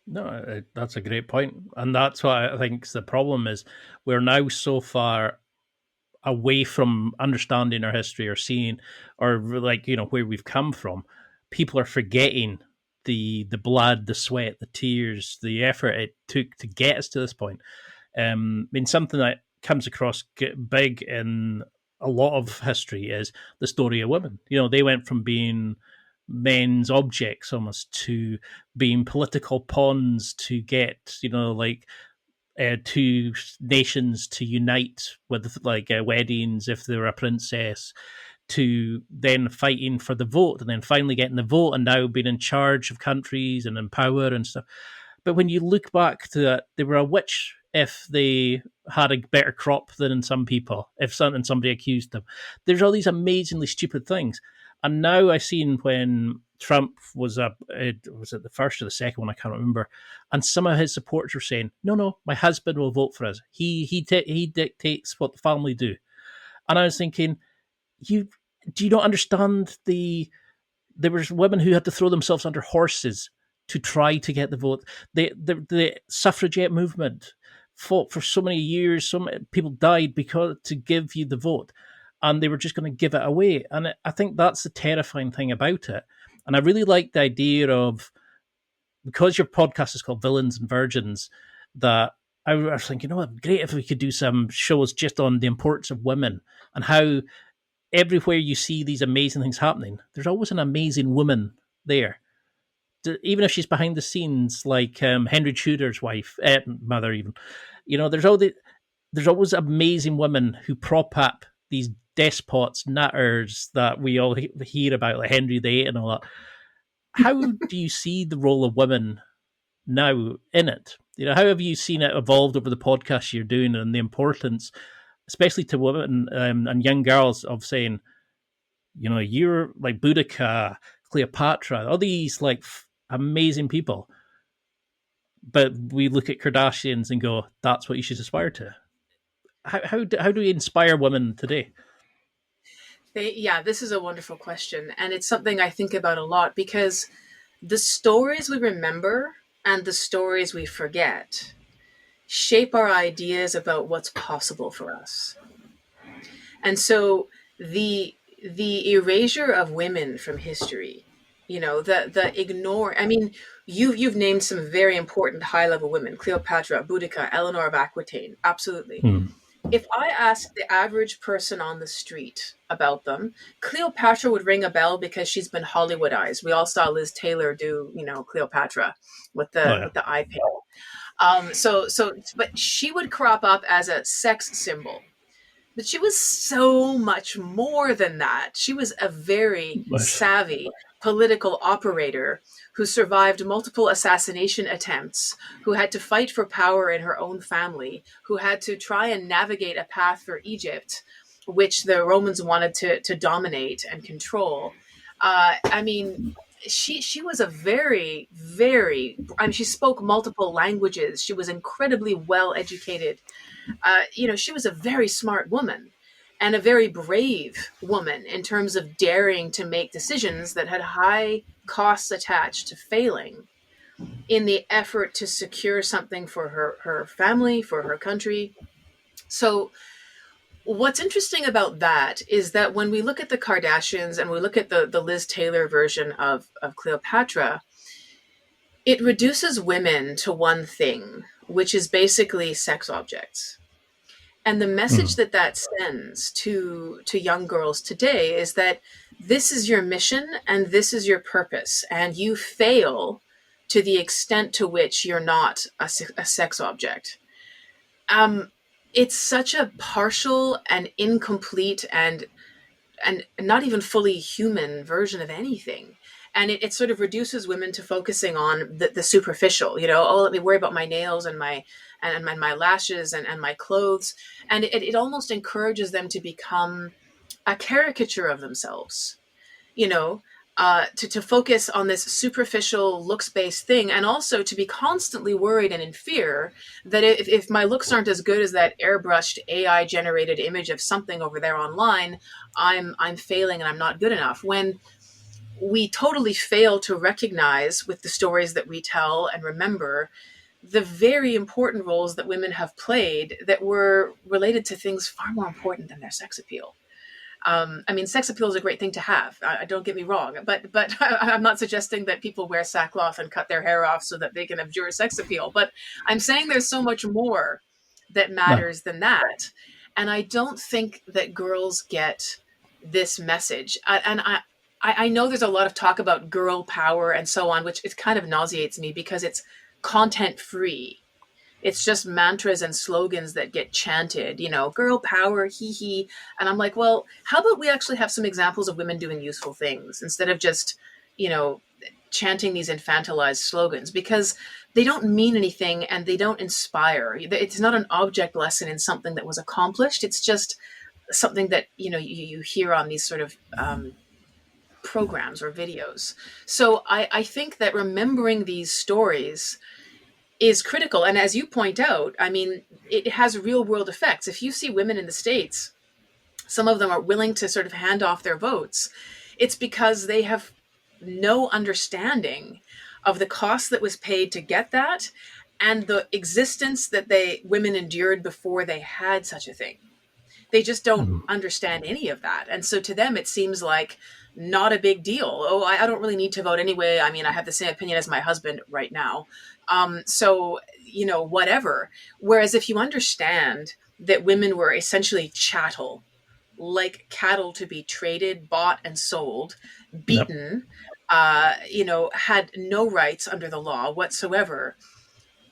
No, that's a great point. And that's what I think the problem is. We're now so far away from understanding our history or seeing, or like, where we've come from. People are forgetting the blood, the sweat, the tears, the effort it took to get us to this point. I mean, something that comes across big in a lot of history is the story of women. They went from being men's objects almost to being political pawns to get, two nations to unite with weddings if they were a princess, to then fighting for the vote and then finally getting the vote and now being in charge of countries and in power and stuff. But when you look back to that, they were a witch if they had a better crop than some people, if somebody accused them. There's all these amazingly stupid things. And now I've seen when Trump was it the first or the second one, I can't remember, and some of his supporters were saying, no, my husband will vote for us. He dictates what the family do. And I was thinking, do you not understand there was women who had to throw themselves under horses to try to get the vote. The suffragette movement fought for so many years. So many people died to give you the vote, and they were just going to give it away. And I think that's the terrifying thing about it. And I really like the idea of, because your podcast is called Villains and Virgins, that I was thinking, it'd be great if we could do some shows just on the importance of women and how everywhere you see these amazing things happening, there's always an amazing woman there. Even if she's behind the scenes, like Henry Tudor's wife, mother even. There's always amazing women who prop up these despots, nutters that we all hear about, like Henry VIII and all that. How do you see the role of women now in it? How have you seen it evolved over the podcast you're doing, and the importance, especially to women and young girls, of saying, you're like Boudica, Cleopatra, all these amazing people, but we look at Kardashians and go, that's what you should aspire to. How do we inspire women today? This is a wonderful question. And it's something I think about a lot, because the stories we remember and the stories we forget shape our ideas about what's possible for us. And so the erasure of women from history, the ignore, I mean, you've named some very important high-level women: Cleopatra, Boudica, Eleanor of Aquitaine. Absolutely. If I ask the average person on the street about them, Cleopatra would ring a bell because she's been Hollywoodized. We all saw Liz Taylor do, Cleopatra with the eye paint. But she would crop up as a sex symbol. But she was so much more than that. She was a very savvy political operator who survived multiple assassination attempts, who had to fight for power in her own family, who had to try and navigate a path for Egypt, which the Romans wanted to dominate and control. She was a very, very, she spoke multiple languages. She was incredibly well educated. She was a very smart woman and a very brave woman in terms of daring to make decisions that had high costs attached to failing in the effort to secure something for her family, for her country. So what's interesting about that is that when we look at the Kardashians and we look at the Liz Taylor version of Cleopatra, it reduces women to one thing, which is basically sex objects. And the message that sends to young girls today is that this is your mission and this is your purpose, and you fail to the extent to which you're not a sex object. It's such a partial and incomplete and not even fully human version of anything. And it sort of reduces women to focusing on the superficial, let me worry about my nails and my lashes and my clothes. And it almost encourages them to become a caricature of themselves, you know, to focus on this superficial looks-based thing, and also to be constantly worried and in fear that if my looks aren't as good as that airbrushed AI-generated image of something over there online, I'm failing and I'm not good enough. When we totally fail to recognize with the stories that we tell and remember the very important roles that women have played that were related to things far more important than their sex appeal. I mean, sex appeal is a great thing to have. Don't get me wrong, but I'm not suggesting that people wear sackcloth and cut their hair off so that they can abjure sex appeal. But I'm saying there's so much more that matters than that, and I don't think that girls get this message. I know there's a lot of talk about girl power and so on, which it kind of nauseates me because it's content free. It's just mantras and slogans that get chanted, you know, girl power, hee hee. And I'm like, well, how about we actually have some examples of women doing useful things instead of just, you know, chanting these infantilized slogans, because they don't mean anything and they don't inspire. It's not an object lesson in something that was accomplished. It's just something that, you know, you hear on these sort of programs or videos. So I think that remembering these stories is critical. And as you point out, I mean, it has real world effects. If you see women in the States, some of them are willing to sort of hand off their votes. It's because they have no understanding of the cost that was paid to get that and the existence that women endured before they had such a thing. They just don't understand any of that. And so to them, it seems like not a big deal. Oh, I don't really need to vote anyway. I mean, I have the same opinion as my husband right now. So, you know, whatever. Whereas if you understand that women were essentially chattel, like cattle to be traded, bought and sold, beaten, you know, had no rights under the law whatsoever.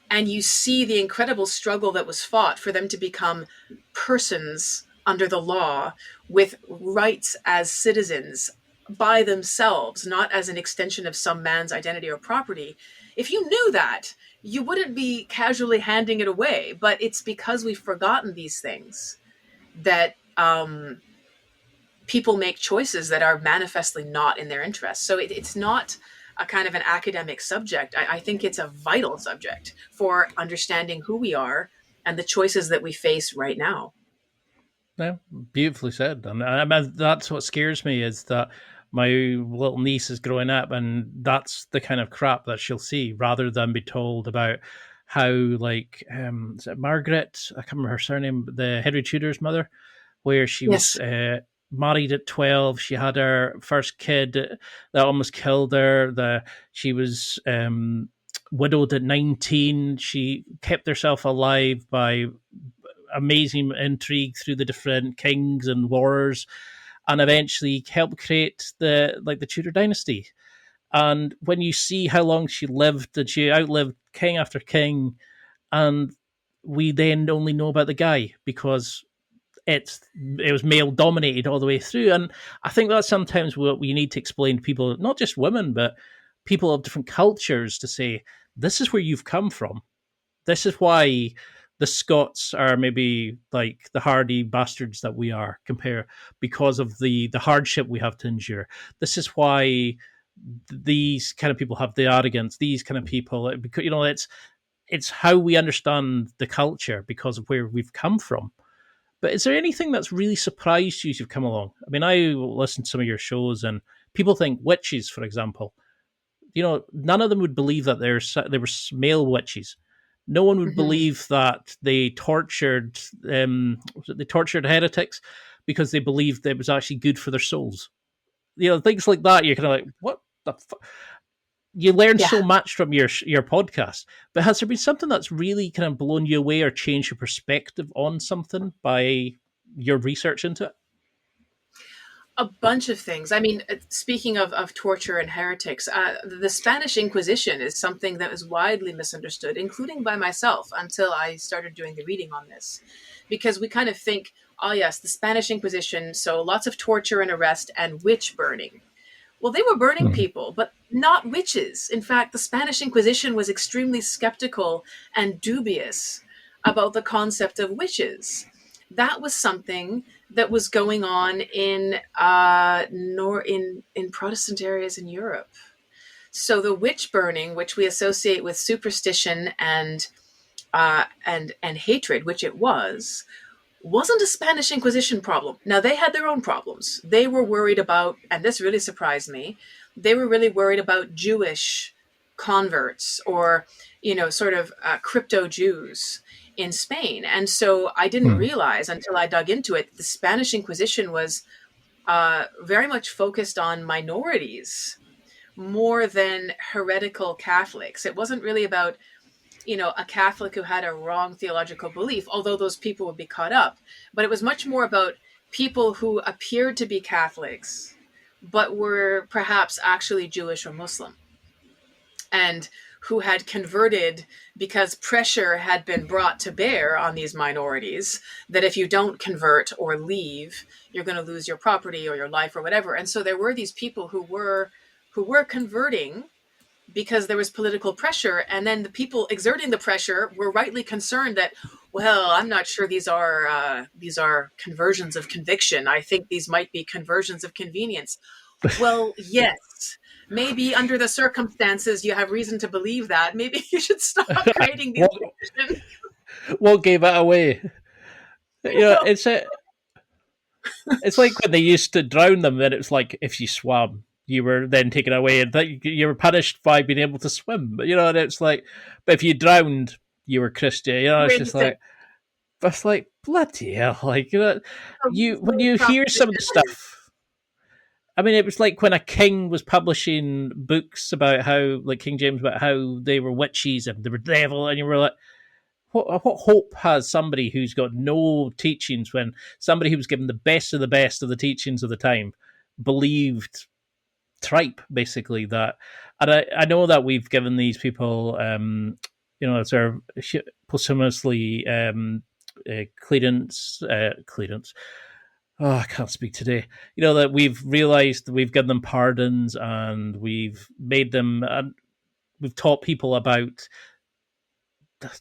And you see the incredible struggle that was fought for them to become persons under the law with rights as citizens by themselves, not as an extension of some man's identity or property. If you knew that, you wouldn't be casually handing it away. But it's because we've forgotten these things that people make choices that are manifestly not in their interest. So it's not a kind of an academic subject. I think it's a vital subject for understanding who we are and the choices that we face right now. Yeah, beautifully said. And I mean, that's what scares me, is that my little niece is growing up and that's the kind of crap that she'll see, rather than be told about how, like, is it Margaret? I can't remember her surname, the Henry Tudor's mother, where she was married at 12. She had her first kid that almost killed her. She was widowed at 19. She kept herself alive by amazing intrigue through the different kings and wars, and eventually helped create the Tudor dynasty. And when you see how long she lived, and she outlived king after king, and we then only know about the guy because it was male dominated all the way through. And I think that's sometimes what we need to explain to people, not just women, but people of different cultures, to say, this is where you've come from. This is why the Scots are maybe like the hardy bastards that we are, because of the hardship we have to endure. This is why these kind of people have the arrogance. These kind of people, because, you know, it's how we understand the culture because of where we've come from. But is there anything that's really surprised you as you've come along? I mean, I listened to some of your shows, and people think witches, for example. You know, none of them would believe that there were male witches. No one would believe that they tortured heretics because they believed that it was actually good for their souls. You know, things like that. You're kind of like, what the fuck? You learn so much from your podcast, but has there been something that's really kind of blown you away or changed your perspective on something by your research into it? A bunch of things. I mean, speaking of torture and heretics, the Spanish Inquisition is something that was widely misunderstood, including by myself, until I started doing the reading on this. Because we kind of think, oh yes, the Spanish Inquisition, so lots of torture and arrest and witch burning. Well, they were burning people, but not witches. In fact, the Spanish Inquisition was extremely skeptical and dubious about the concept of witches. that was something that was going on in in Protestant areas in Europe. So the witch burning, which we associate with superstition and hatred, which it was, wasn't a Spanish Inquisition problem. Now, they had their own problems. They were worried about, and this really surprised me, they were really worried about Jewish converts or, sort of crypto Jews in Spain. And so I didn't realize until I dug into it, the Spanish Inquisition was very much focused on minorities more than heretical Catholics. It wasn't really about a Catholic who had a wrong theological belief, although those people would be caught up. But it was much more about people who appeared to be Catholics, but were perhaps actually Jewish or Muslim, and who had converted because pressure had been brought to bear on these minorities that if you don't convert or leave, you're going to lose your property or your life or whatever. And so there were these people who were converting because there was political pressure, and then the people exerting the pressure were rightly concerned that, well, I'm not sure these are conversions of conviction. I think these might be conversions of convenience. Well, yes, maybe under the circumstances you have reason to believe that. Maybe you should stop creating these convictions. What gave it away? It's like when they used to drown them, then it was like if you swam, you were then taken away and you were punished by being able to swim. But and it's like, but if you drowned, you were Christian. It's just like, but it's like bloody hell, like when you hear some of the stuff. I mean, it was like when a king was publishing books about how, like King James, about how they were witches and they were devil, and you were like, what hope has somebody who's got no teachings when somebody who was given the best of the teachings of the time believed tripe, basically, that. And I know that we've given these people sort of posthumously credence. Oh, I can't speak today. That we've realized that we've given them pardons and we've made them, and we've taught people about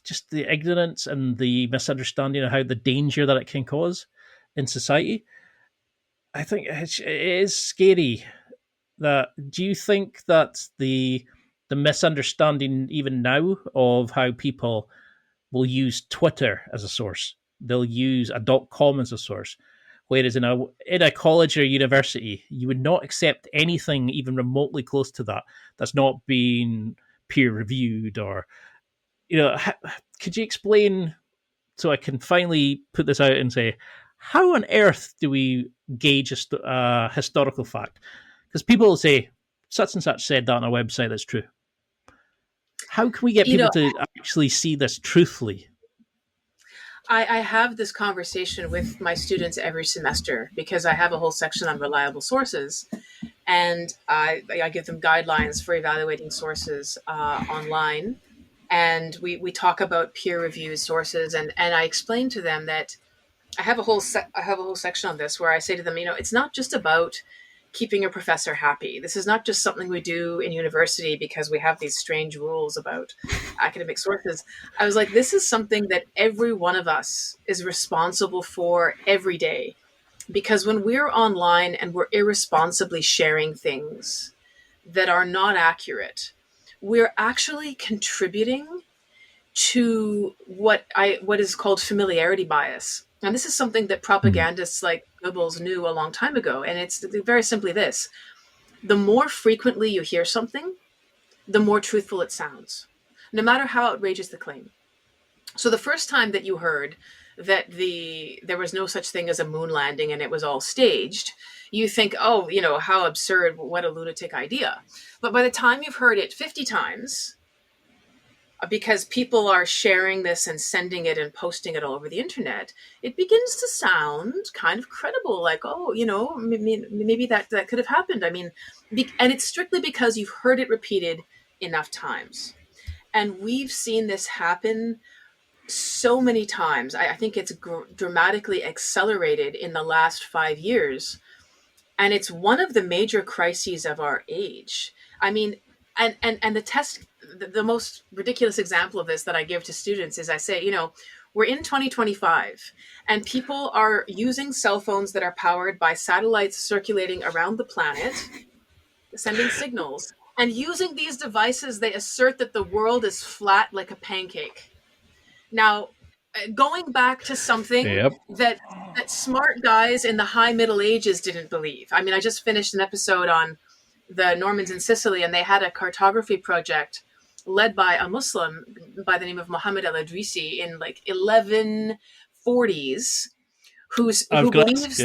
just the ignorance and the misunderstanding of how the danger that it can cause in society. I think it is scary. Do you think that the misunderstanding even now of how people will use Twitter as a source, they'll use a .com as a source, whereas in a college or university, you would not accept anything even remotely close to that that's not being peer reviewed or, could you explain, so I can finally put this out and say, how on earth do we gauge a historical fact? Because people will say, such and such said that on a website that's true. How can we get people to actually see this truthfully? I have this conversation with my students every semester because I have a whole section on reliable sources. And I give them guidelines for evaluating sources online. And we talk about peer-reviewed sources. And I explain to them that I have a whole section on this where I say to them, it's not just about keeping a professor happy. This is not just something we do in university because we have these strange rules about academic sources. I was like, this is something that every one of us is responsible for every day. Because when we're online and we're irresponsibly sharing things that are not accurate, we're actually contributing to what is called familiarity bias. And this is something that propagandists like Goebbels knew a long time ago. And it's very simply this: the more frequently you hear something, the more truthful it sounds, no matter how outrageous the claim. So the first time that you heard that there was no such thing as a moon landing and it was all staged, you think, oh, how absurd, what a lunatic idea. But by the time you've heard it 50 times, because people are sharing this and sending it and posting it all over the internet, it begins to sound kind of credible, like, oh, maybe that could have happened. I mean, and it's strictly because you've heard it repeated enough times. And we've seen this happen so many times. I think it's dramatically accelerated in the last 5 years. And it's one of the major crises of our age. I mean, and the most ridiculous example of this that I give to students is I say, We're in 2025, and people are using cell phones that are powered by satellites circulating around the planet, sending signals. And using these devices, they assert that the world is flat like a pancake. Now, going back to something that smart guys in the high Middle Ages didn't believe. I mean, I just finished an episode on the Normans in Sicily, and they had a cartography project led by a Muslim by the name of Muhammad al-Idrisi in like 1140s, who believes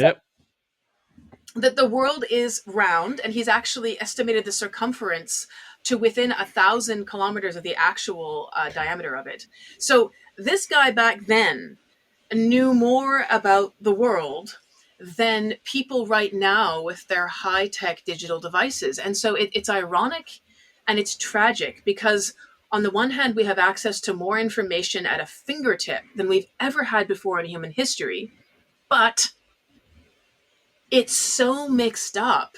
that the world is round, and he's actually estimated the circumference to within 1,000 kilometers of the actual diameter of it. So this guy back then knew more about the world than people right now with their high-tech digital devices. And so it's ironic and it's tragic, because on the one hand, we have access to more information at a fingertip than we've ever had before in human history, but it's so mixed up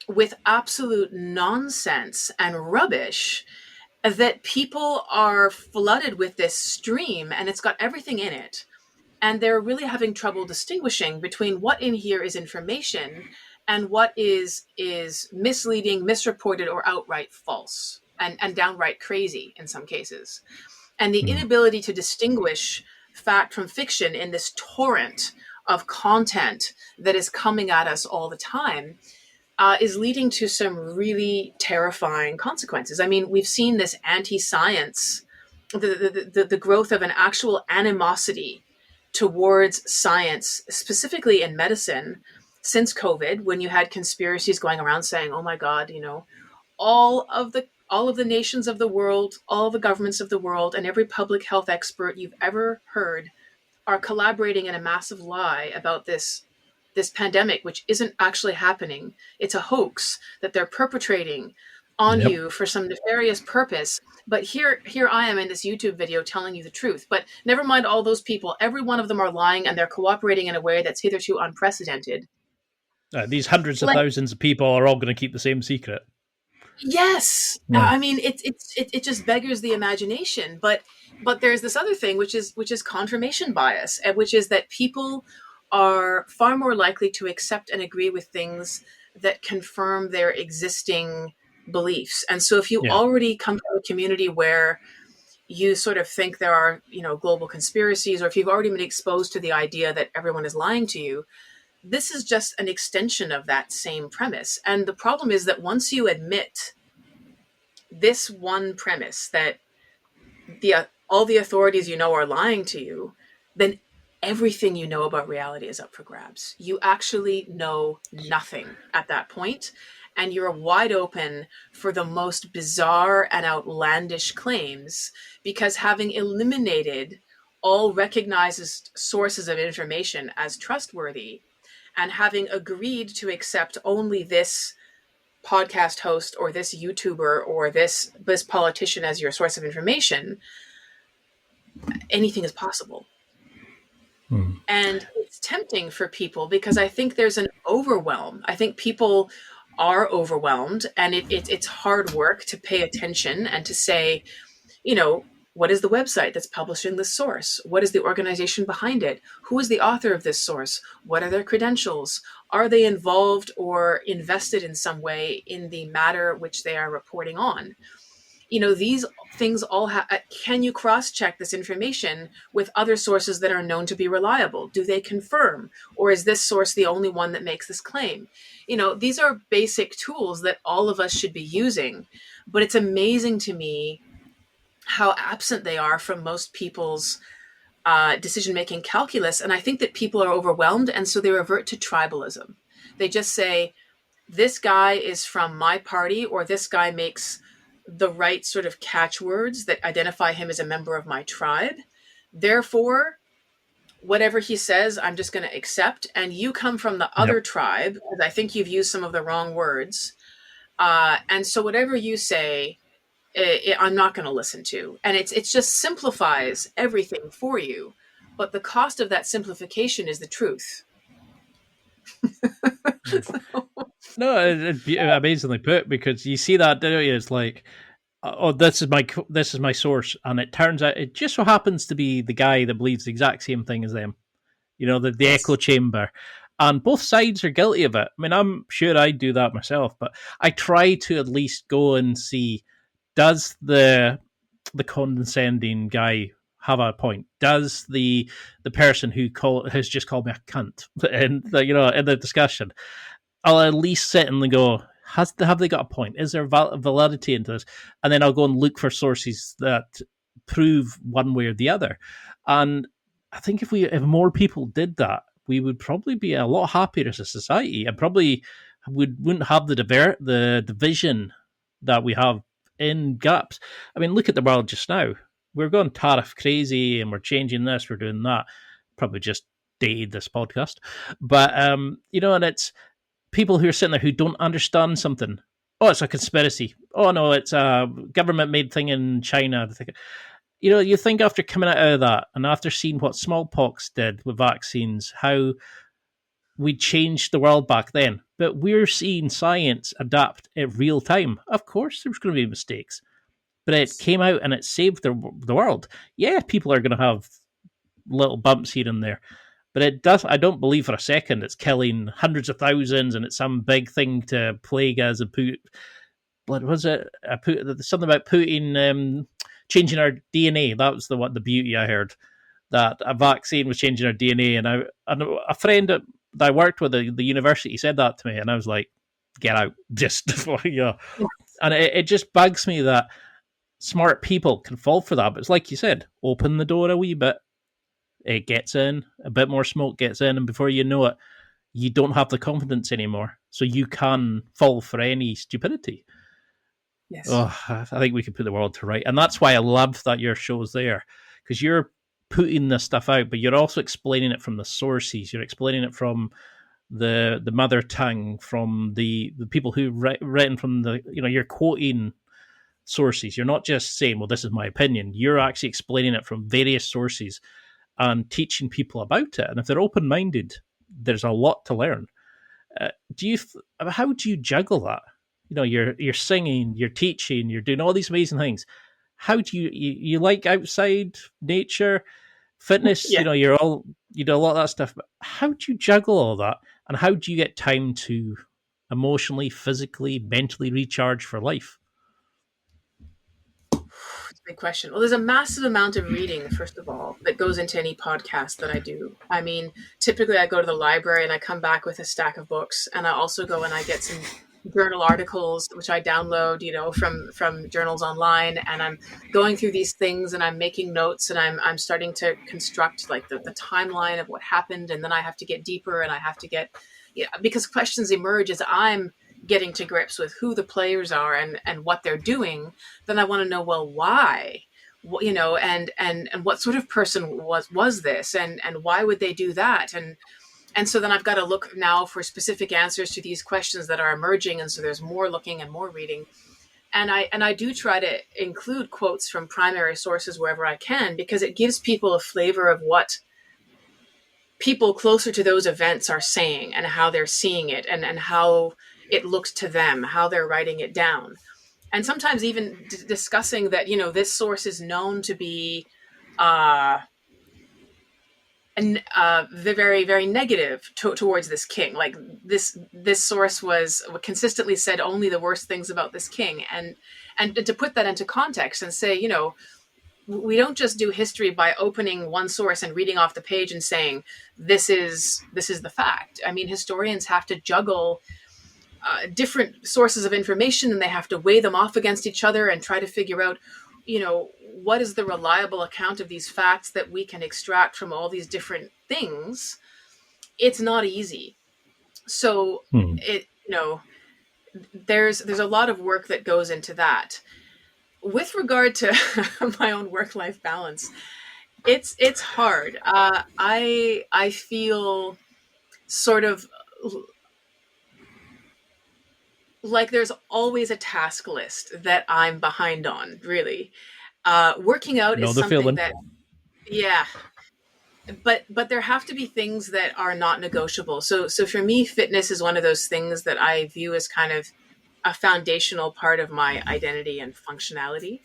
with absolute nonsense and rubbish that people are flooded with this stream, and it's got everything in it. And they're really having trouble distinguishing between what in here is information and what is misleading, misreported, or outright false, and downright crazy in some cases. And the inability to distinguish fact from fiction in this torrent of content that is coming at us all the time is leading to some really terrifying consequences. I mean, we've seen this anti-science, the growth of an actual animosity towards science, specifically in medicine, since COVID, when you had conspiracies going around saying, oh my God, you know, all of the nations of the world, all the governments of the world, and every public health expert you've ever heard are collaborating in a massive lie about this pandemic, which isn't actually happening. It's a hoax that they're perpetrating on you for some nefarious purpose. But here I am in this YouTube video telling you the truth. But never mind all those people. Every one of them are lying, and they're cooperating in a way that's hitherto unprecedented. These hundreds of thousands of people are all going to keep the same secret. Yes. I mean, it just beggars the imagination. But there's this other thing, which is confirmation bias, which is that people are far more likely to accept and agree with things that confirm their existing beliefs. And so if you already come from a community where you sort of think there are, you know, global conspiracies, or if you've already been exposed to the idea that everyone is lying to you, this is just an extension of that same premise. And the problem is that once you admit this one premise, that all the authorities you know are lying to you, then everything you know about reality is up for grabs. You actually know nothing at that point, and you're wide open for the most bizarre and outlandish claims, because having eliminated all recognized sources of information as trustworthy, and having agreed to accept only this podcast host or this YouTuber or this politician as your source of information, anything is possible. And it's tempting for people, because I think there's an overwhelm. I think people are overwhelmed, and it's hard work to pay attention and to say, you know, what is the website that's publishing this source? What is the organization behind it? Who is the author of this source? What are their credentials? Are they involved or invested in some way in the matter which they are reporting on? You know, these things all can you cross-check this information with other sources that are known to be reliable? Do they confirm? Or is this source the only one that makes this claim? You know, these are basic tools that all of us should be using, but it's amazing to me how absent they are from most people's decision-making calculus. And I think that people are overwhelmed, and so they revert to tribalism. They just say, this guy is from my party, or this guy makes the right sort of catchwords that identify him as a member of my tribe. Therefore, whatever he says, I'm just going to accept. And you come from the other tribe, because I think you've used some of the wrong words. And so whatever you say, I'm not going to listen to. And it just simplifies everything for you. But the cost of that simplification is the truth. No, it's amazingly put, because you see that, don't you? It's like, oh, this is my source, and it turns out it just so happens to be the guy that believes the exact same thing as them. The echo Yes. chamber. And both sides are guilty of it. I mean, I'm sure I do that myself, but I try to at least go and see, does the condescending guy have a point? Does the person who has just called me a cunt in the discussion, I'll at least sit and go, have they got a point? Is there validity into this? And then I'll go and look for sources that prove one way or the other. And I think if more people did that, we would probably be a lot happier as a society, and probably wouldn't have the division that we have in gaps. I mean, look at the world just now. We're going tariff crazy, and we're changing this, we're doing that. Probably just dated this podcast, but and it's people who are sitting there who don't understand something. Oh, it's a conspiracy. Oh no, it's a government made thing in China. You think after coming out of that and after seeing what smallpox did with vaccines, how we changed the world back then. But we're seeing science adapt in real time. Of course, there's going to be mistakes, but it came out and it saved the world. Yeah, people are going to have little bumps here and there, but it does. I don't believe for a second it's killing hundreds of thousands and it's some big thing to plague us and put. What was it? Something about putting changing our DNA. That was the beauty I heard, that a vaccine was changing our DNA. And a friend that I worked with at the university said that to me, and I was like, "Get out!" Just And it just bugs me that smart people can fall for that. But it's like you said, open the door a wee bit. It gets in, a bit more smoke gets in, and before you know it, you don't have the confidence anymore. So you can fall for any stupidity. Yes. Oh, I think we could put the world to right. And that's why I love that your show's there, because you're putting this stuff out, but you're also explaining it from the sources. You're explaining it from the mother tongue, from the people who written from you're quoting sources. You're not just saying, well, this is my opinion. You're actually explaining it from various sources and teaching people about it. And if they're open-minded, there's a lot to learn. How do you juggle that? You're singing, you're teaching, you're doing all these amazing things. How do you like outside nature, fitness? Yeah. You do a lot of that stuff. But how do you juggle all that? And how do you get time to emotionally, physically, mentally recharge for life? Big question. Well, there's a massive amount of reading, first of all, that goes into any podcast that I do. I mean, typically I go to the library and I come back with a stack of books, and I also go and I get some journal articles, which I download, from journals online, and I'm going through these things and I'm making notes and I'm starting to construct like the timeline of what happened, and then I have to get deeper and I have to get, because questions emerge as I'm getting to grips with who the players are and what they're doing. Then I want to know, well, why, and what sort of person was this, and why would they do that, and so then I've got to look now for specific answers to these questions that are emerging, and so there's more looking and more reading, and I do try to include quotes from primary sources wherever I can, because it gives people a flavor of what people closer to those events are saying and how they're seeing it, and how it looks to them, how they're writing it down. And sometimes even discussing that, this source is known to be very, very negative towards this king. Like this source was consistently said only the worst things about this king. And to put that into context and say, we don't just do history by opening one source and reading off the page and saying, this is the fact. I mean, historians have to juggle different sources of information, and they have to weigh them off against each other and try to figure out, what is the reliable account of these facts that we can extract from all these different things. It's not easy. So there's a lot of work that goes into that. With regard to my own work-life balance, it's hard. I feel sort of like there's always a task list that I'm behind on, really. Working out is something that, yeah, but there have to be things that are not negotiable. So for me, fitness is one of those things that I view as kind of a foundational part of my identity and functionality.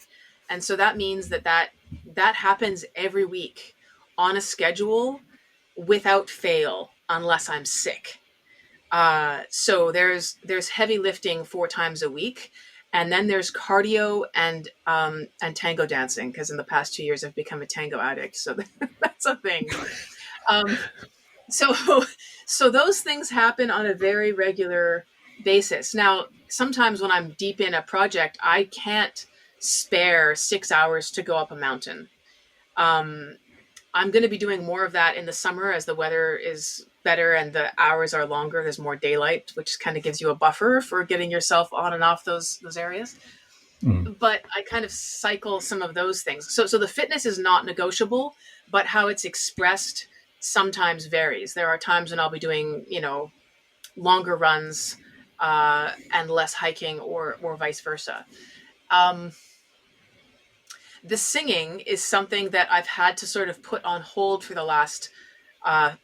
And so that means that happens every week on a schedule without fail, unless I'm sick. So there's heavy lifting 4 times a week, and then there's cardio and tango dancing, because in the past 2 years I've become a tango addict. So that's a thing. Um, so those things happen on a very regular basis. Now, sometimes when I'm deep in a project, I can't spare 6 hours to go up a mountain. I'm going to be doing more of that in the summer as the weather is better and the hours are longer. There's more daylight, which kind of gives you a buffer for getting yourself on and off those areas. But I kind of cycle some of those things. So the fitness is not negotiable, but how it's expressed sometimes varies. There are times when I'll be doing, longer runs and less hiking, or vice versa. The singing is something that I've had to sort of put on hold for the last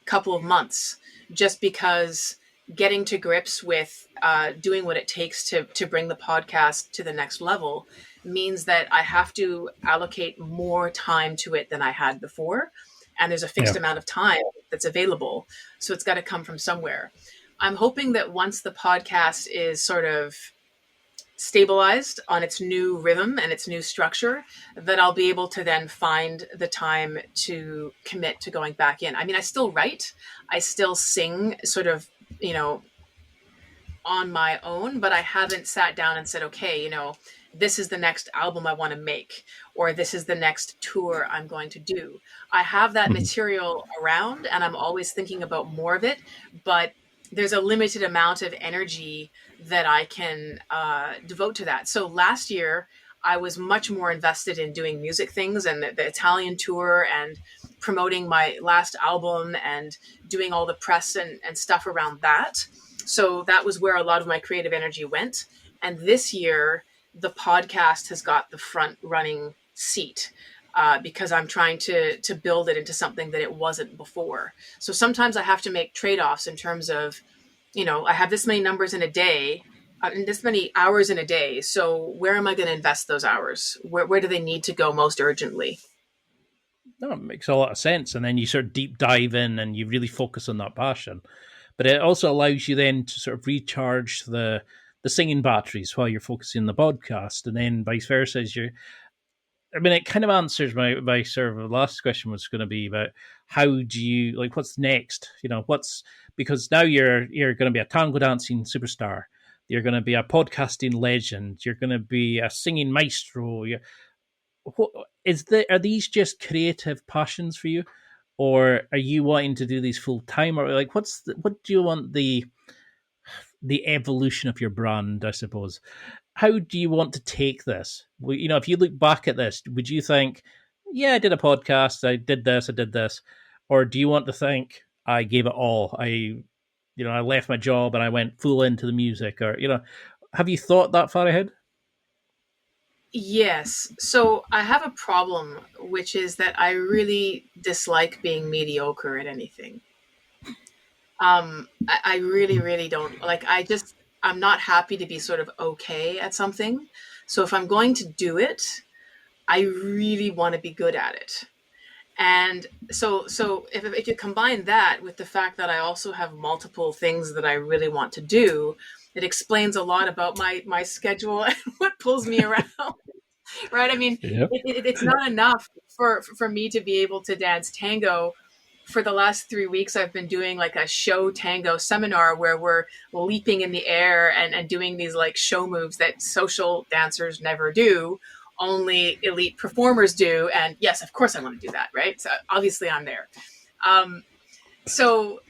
couple of months, just because getting to grips with doing what it takes to bring the podcast to the next level means that I have to allocate more time to it than I had before. And there's a fixed amount of time that's available. So it's got to come from somewhere. I'm hoping that once the podcast is sort of stabilized on its new rhythm and its new structure, that I'll be able to then find the time to commit to going back in. I mean, I still write, I still sing sort of, on my own, but I haven't sat down and said, okay, this is the next album I want to make, or this is the next tour I'm going to do. I have that material around and I'm always thinking about more of it, but there's a limited amount of energy that I can devote to that. So last year, I was much more invested in doing music things and the Italian tour and promoting my last album and doing all the press and stuff around that. So that was where a lot of my creative energy went. And this year, the podcast has got the front running seat. Because I'm trying to build it into something that it wasn't before. So sometimes I have to make trade-offs in terms of, I have this many numbers in a day, and this many hours in a day. So where am I going to invest those hours? Where do they need to go most urgently? No, it makes a lot of sense. And then you sort of deep dive in and you really focus on that passion. But it also allows you then to sort of recharge the singing batteries while you're focusing on the podcast, and then vice versa. It kind of answers my sort of last question was going to be about how do you, what's next? Because now you're going to be a tango dancing superstar. You're going to be a podcasting legend. You're going to be a singing maestro. Are these just creative passions for you, or are you wanting to do these full time? Or what do you want the evolution of your brand, I suppose? How do you want to take this? If you look back at this, would you think, yeah, I did a podcast, I did this, or do you want to think, I gave it all, I left my job and I went full into the music, or have you thought that far ahead? Yes. So I have a problem, which is that I really dislike being mediocre at anything. I really, really don't I'm not happy to be sort of okay at something. So if I'm going to do it, I really want to be good at it. And so if you combine that with the fact that I also have multiple things that I really want to do, it explains a lot about my schedule and what pulls me around. Right? I mean, Yep. It's not enough for me to be able to dance tango. For the last 3 weeks, I've been doing a show tango seminar where we're leaping in the air and doing these show moves that social dancers never do, only elite performers do. And yes, of course I want to do that, right? So obviously I'm there. So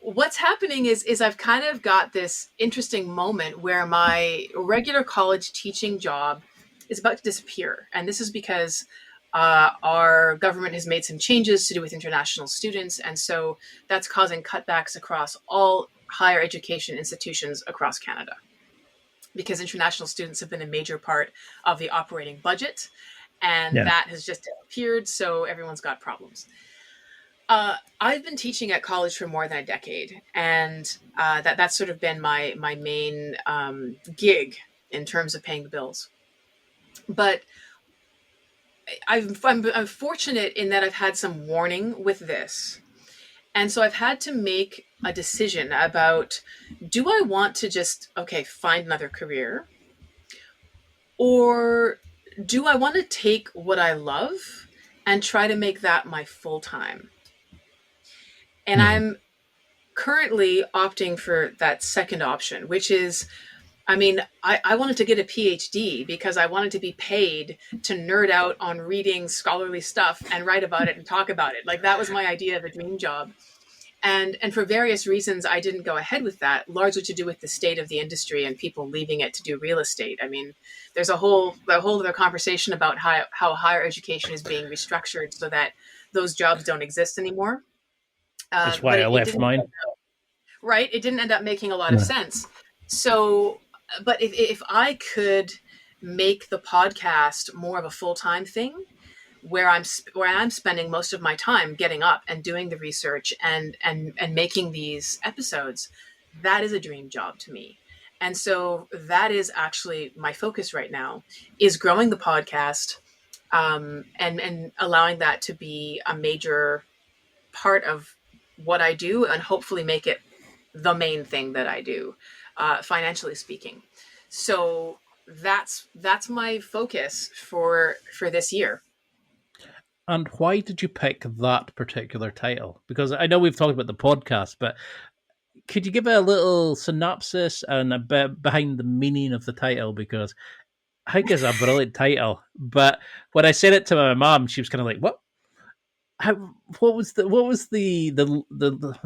what's happening is I've kind of got this interesting moment where my regular college teaching job is about to disappear. And this is because our government has made some changes to do with international students. And so that's causing cutbacks across all higher education institutions across Canada, because international students have been a major part of the operating budget. And that has just disappeared. So everyone's got problems. I've been teaching at college for more than a decade, and that's sort of been my main gig in terms of paying the bills. But I'm fortunate in that I've had some warning with this. And so I've had to make a decision about, do I want to just, okay, find another career? Or do I want to take what I love and try to make that my full time? And I'm currently opting for that second option, which is, I mean, I wanted to get a PhD because I wanted to be paid to nerd out on reading scholarly stuff and write about it and talk about it. Like, that was my idea of a dream job. And for various reasons, I didn't go ahead with that, largely to do with the state of the industry and people leaving it to do real estate. I mean, there's a whole other conversation about how higher education is being restructured so that those jobs don't exist anymore. That's why I left mine. Right. It didn't end up making a lot of sense. So, but if I could make the podcast more of a full-time thing, where I'm spending most of my time getting up and doing the research and making these episodes, that is a dream job to me. And so that is actually my focus right now, is growing the podcast, and allowing that to be a major part of what I do, and hopefully make it the main thing that I do, financially speaking. So that's my focus for this year. And why did you pick that particular title? Because I know we've talked about the podcast, but could you give a little synopsis and a bit behind the meaning of the title? Because I think it's a brilliant title. But when I said it to my mom, she was kind of like, "What? What was the I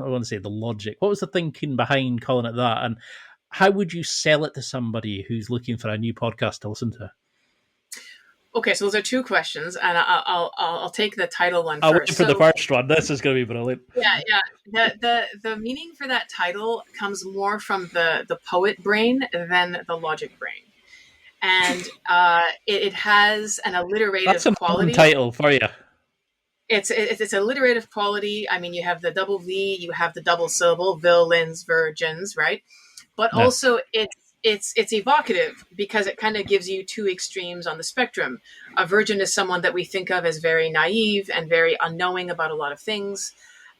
want to say the logic? What was the thinking behind calling it that? And how would you sell it to somebody who's looking for a new podcast to listen to?" Okay, so those are two questions, and I'll take the title one I'll first. wait for the first one. This is going to be brilliant. Yeah. The meaning for that title comes more from the poet brain than the logic brain, and it has an alliterative That's a quality. title for you. It's alliterative quality. I mean, you have the double V, you have the double syllable, villains, virgins, right? But also it's evocative because it kind of gives you two extremes on the spectrum. A virgin is someone that we think of as very naive and very unknowing about a lot of things.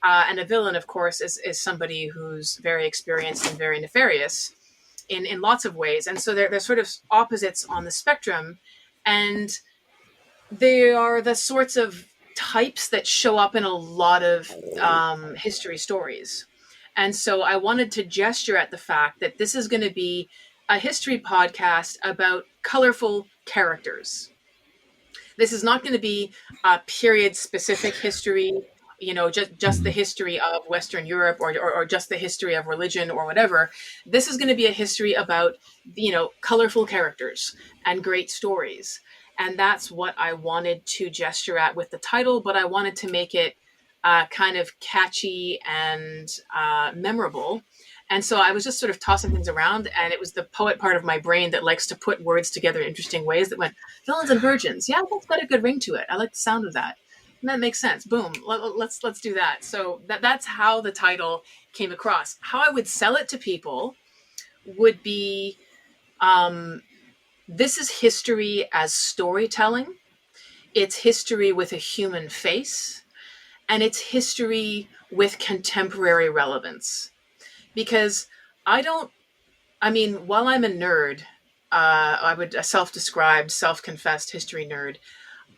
And a villain, of course, is somebody who's very experienced and very nefarious in lots of ways. And so they're sort of opposites on the spectrum. And they are the sorts of types that show up in a lot of history stories. And so I wanted to gesture at the fact that this is going to be a history podcast about colorful characters. This is not going to be a period-specific history, just the history of Western Europe or just the history of religion or whatever. This is going to be a history about, colorful characters and great stories. And that's what I wanted to gesture at with the title, but I wanted to make it kind of catchy and memorable. And so I was just sort of tossing things around, and it was the poet part of my brain that likes to put words together in interesting ways that went, villains and virgins. Yeah, that's got a good ring to it. I like the sound of that. And that makes sense. Boom. Let's do that. So that's how the title came across. How I would sell it to people would be, this is history as storytelling. It's history with a human face, and it's history with contemporary relevance. Because while I'm a nerd, I would a self-described, self-confessed history nerd,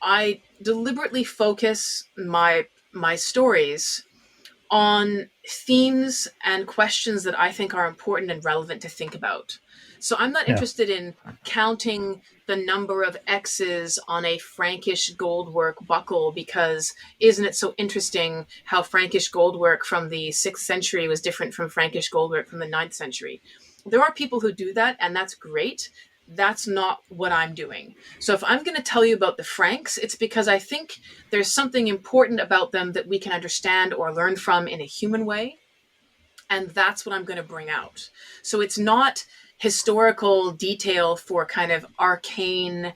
I deliberately focus my stories on themes and questions that I think are important and relevant to think about. So I'm not interested in counting the number of X's on a Frankish goldwork buckle because isn't it so interesting how Frankish goldwork from the 6th century was different from Frankish goldwork from the 9th century. There are people who do that, and that's great. That's not what I'm doing. So if I'm going to tell you about the Franks, it's because I think there's something important about them that we can understand or learn from in a human way. And that's what I'm going to bring out. So it's not historical detail for kind of arcane,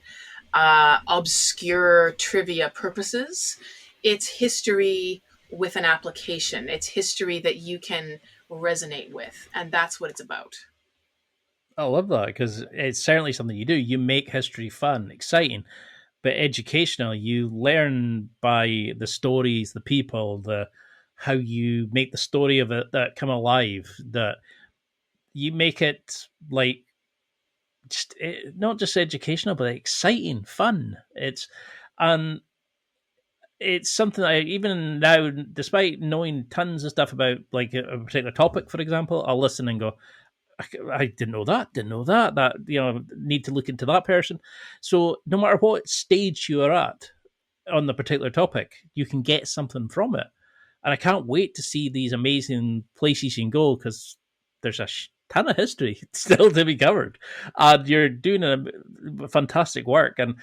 obscure trivia purposes. It's history with an application. It's history that you can resonate with, and that's what it's about. I love that, because it's certainly something you do. You make history fun, exciting, but educational. You learn by the stories, the people, the how you make the story of it that come alive. That you make it like just not just educational, but exciting, fun. And it's something I even now, despite knowing tons of stuff about like a particular topic, for example, I'll listen and go, I didn't know that, that, need to look into that person. So no matter what stage you are at on the particular topic, you can get something from it. And I can't wait to see these amazing places you can go, because there's a ton of history still to be covered. And you're doing a fantastic work. And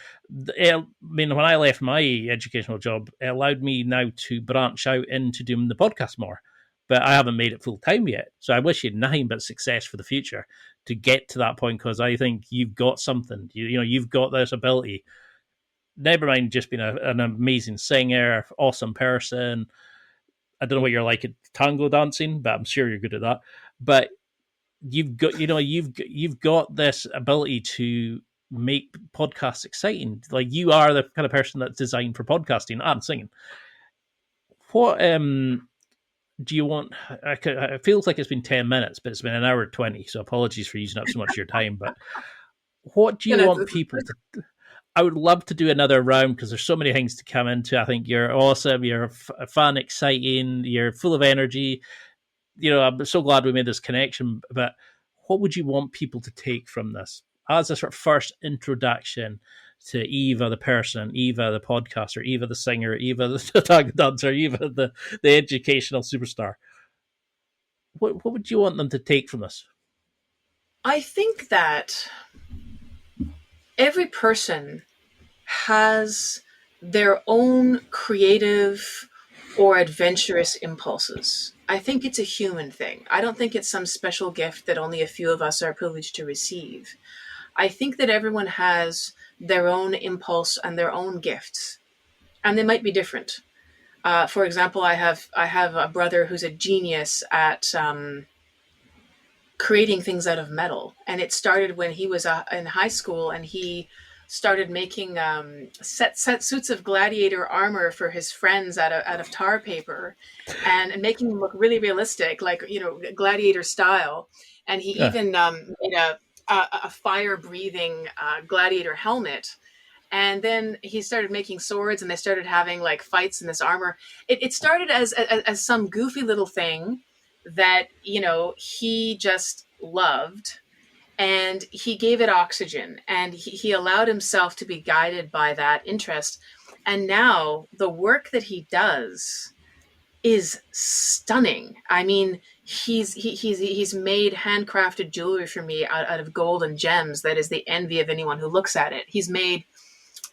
when I left my educational job, it allowed me now to branch out into doing the podcast more. But I haven't made it full time yet. So I wish you nothing but success for the future to get to that point, because I think you've got something. You've got this ability. Never mind just being an amazing singer, awesome person. I don't know what you're like at tango dancing, but I'm sure you're good at that. But you've got this ability to make podcasts exciting. Like, you are the kind of person that's designed for podcasting and singing. What do you want? It feels like it's been 10 minutes, but it's been an hour 20. So apologies for using up so much of your time. But what do you want people to? I would love to do another round, because there's so many things to come into. I think you're awesome. You're fun, exciting. You're full of energy. I'm so glad we made this connection. But what would you want people to take from this as a sort of first introduction to Eva the person, Eva the podcaster, Eva the singer, Eva the tango dancer, Eva the educational superstar? What would you want them to take from this? I think that every person has their own creative or adventurous impulses. I think it's a human thing. I don't think it's some special gift that only a few of us are privileged to receive. I think that everyone has their own impulse and their own gifts, and they might be different. For example, I have a brother who's a genius at creating things out of metal, and it started when he was in high school, and he started making set suits of gladiator armor for his friends out of tar paper, and making them look really realistic, like gladiator style. And he even made a fire breathing gladiator helmet. And then he started making swords, and they started having like fights in this armor. It started as some goofy little thing that he just loved, and he gave it oxygen, and he allowed himself to be guided by that interest. And now the work that he does is stunning. I mean, he's made handcrafted jewelry for me out of gold and gems that is the envy of anyone who looks at it. He's made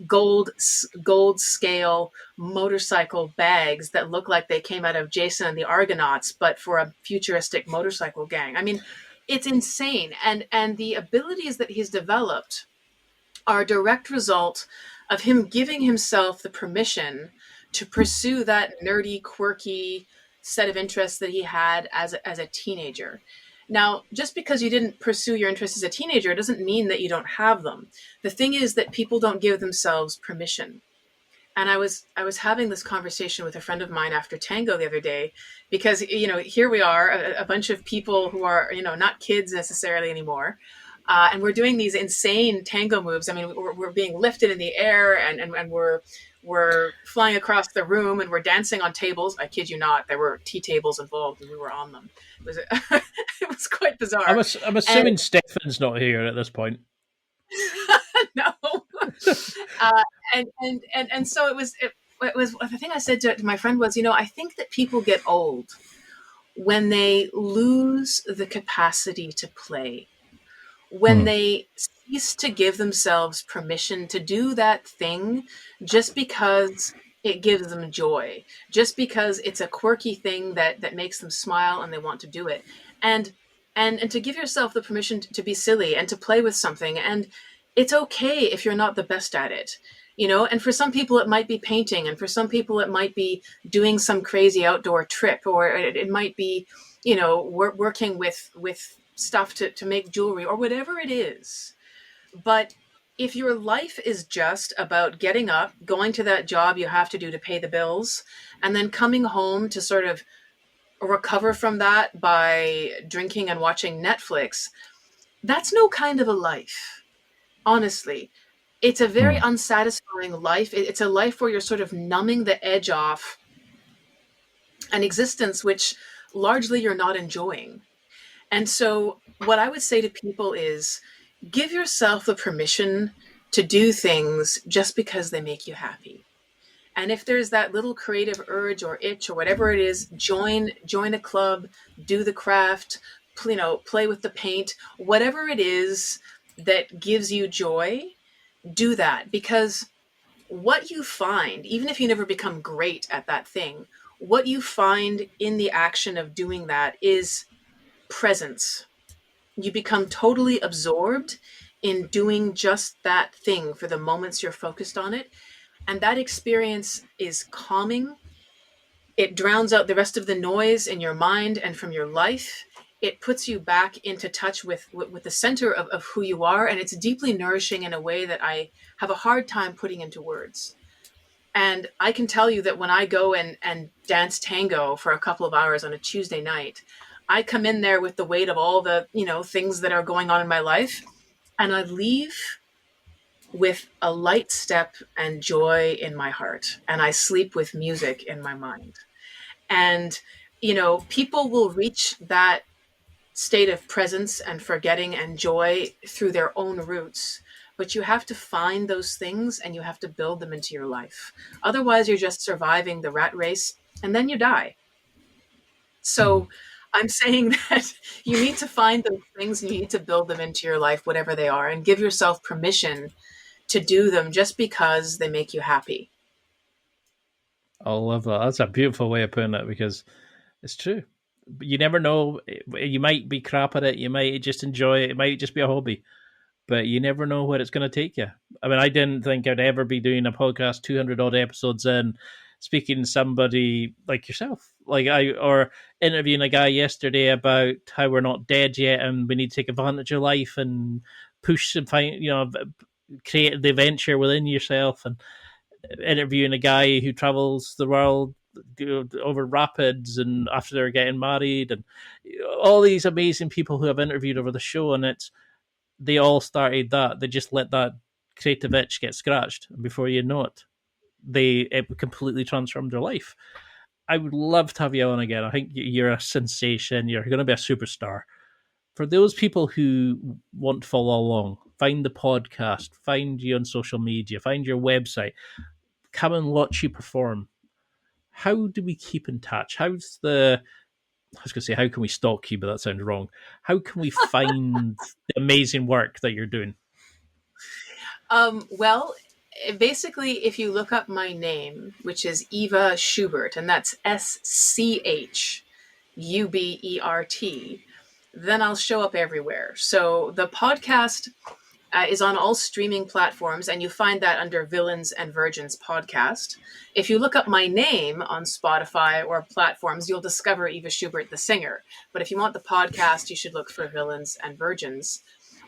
gold scale motorcycle bags that look like they came out of Jason and the Argonauts, but for a futuristic motorcycle gang. I mean, it's insane. And the abilities that he's developed are a direct result of him giving himself the permission to pursue that nerdy, quirky set of interests that he had as a teenager. Now, just because you didn't pursue your interests as a teenager doesn't mean that you don't have them. The thing is that people don't give themselves permission. And I was having this conversation with a friend of mine after tango the other day, because, here we are, a bunch of people who are, not kids necessarily anymore. And we're doing these insane tango moves. I mean, we're being lifted in the air, and we're flying across the room, and we're dancing on tables. I kid you not, there were tea tables involved, and we were on them. It was it was quite bizarre. I'm assuming Stefan's not here at this point. No. And so it was the thing I said to my friend was, I think that people get old when they lose the capacity to play, when they cease to give themselves permission to do that thing just because it gives them joy, just because it's a quirky thing that makes them smile and they want to do it. And to give yourself the permission to be silly and to play with something. And it's okay if you're not the best at it. And for some people it might be painting, and for some people it might be doing some crazy outdoor trip, or it might be, working with stuff to make jewelry, or whatever it is. But if your life is just about getting up, going to that job you have to do to pay the bills, and then coming home to sort of recover from that by drinking and watching Netflix, that's no kind of a life, honestly. It's a very unsatisfying life. It's a life where you're sort of numbing the edge off an existence which largely you're not enjoying. And so what I would say to people is, give yourself the permission to do things just because they make you happy. And if there's that little creative urge or itch or whatever it is, join a club, do the craft, play with the paint, whatever it is that gives you joy, do that. Because what you find, even if you never become great at that thing, what you find in the action of doing that is presence. You become totally absorbed in doing just that thing for the moments you're focused on it. And that experience is calming. It drowns out the rest of the noise in your mind and from your life. It puts you back into touch with the center of who you are. And it's deeply nourishing in a way that I have a hard time putting into words. And I can tell you that when I go and dance tango for a couple of hours on a Tuesday night, I come in there with the weight of all the, things that are going on in my life. And I leave with a light step and joy in my heart. And I sleep with music in my mind. And, people will reach that state of presence and forgetting and joy through their own roots. But you have to find those things and you have to build them into your life. Otherwise, you're just surviving the rat race and then you die. So I'm saying that you need to find those things and you need to build them into your life, whatever they are, and give yourself permission to do them just because they make you happy. I love that. That's a beautiful way of putting it, because it's true. You never know. You might be crap at it. You might just enjoy it. It might just be a hobby, but you never know where it's going to take you. I mean, I didn't think I'd ever be doing a podcast 200 odd episodes in, speaking to somebody like yourself, or interviewing a guy yesterday about how we're not dead yet and we need to take advantage of life and push and find, create the adventure within yourself, and interviewing a guy who travels the world over rapids and after they're getting married, and all these amazing people who I've interviewed over the show. And they all started that. They just let that creative itch get scratched, and before you know it, it completely transformed their life. I would love to have you on again. I think you're a sensation. You're going to be a superstar. For those people who want to follow along, find the podcast, find you on social media, find your website, come and watch you perform. How do we keep in touch? I was going to say, how can we stalk you? But that sounds wrong. How can we find the amazing work that you're doing? Well, basically, if you look up my name, which is Eva Schubert, and that's SCHUBERT, then I'll show up everywhere. So the podcast is on all streaming platforms, and you find that under Villains and Virgins podcast. If you look up my name on Spotify or platforms, you'll discover Eva Schubert, the singer. But if you want the podcast, you should look for Villains and Virgins.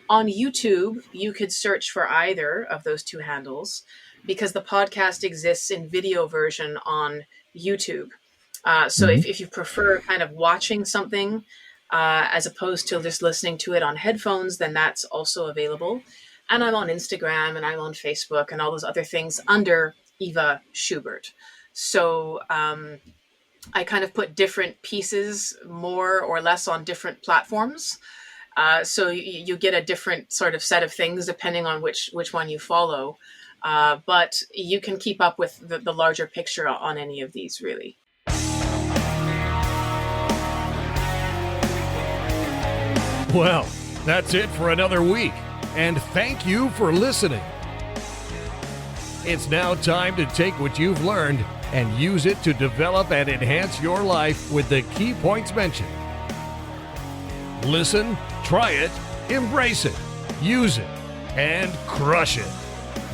On YouTube, you could search for either of those two handles, because the podcast exists in video version on YouTube. So if you prefer kind of watching something as opposed to just listening to it on headphones, then that's also available. And I'm on Instagram and I'm on Facebook and all those other things under Eva Schubert. So I kind of put different pieces more or less on different platforms. So you get a different sort of set of things depending on which one you follow. But you can keep up with the larger picture on any of these, really. Well, that's it for another week. And thank you for listening. It's now time to take what you've learned and use it to develop and enhance your life with the key points mentioned. Listen, try it, embrace it, use it, and crush it.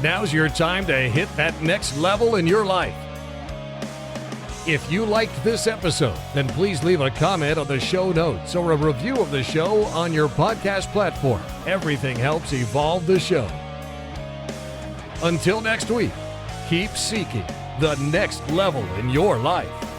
Now's your time to hit that next level in your life. If you liked this episode, then please leave a comment on the show notes or a review of the show on your podcast platform. Everything helps evolve the show. Until next week, keep seeking the next level in your life.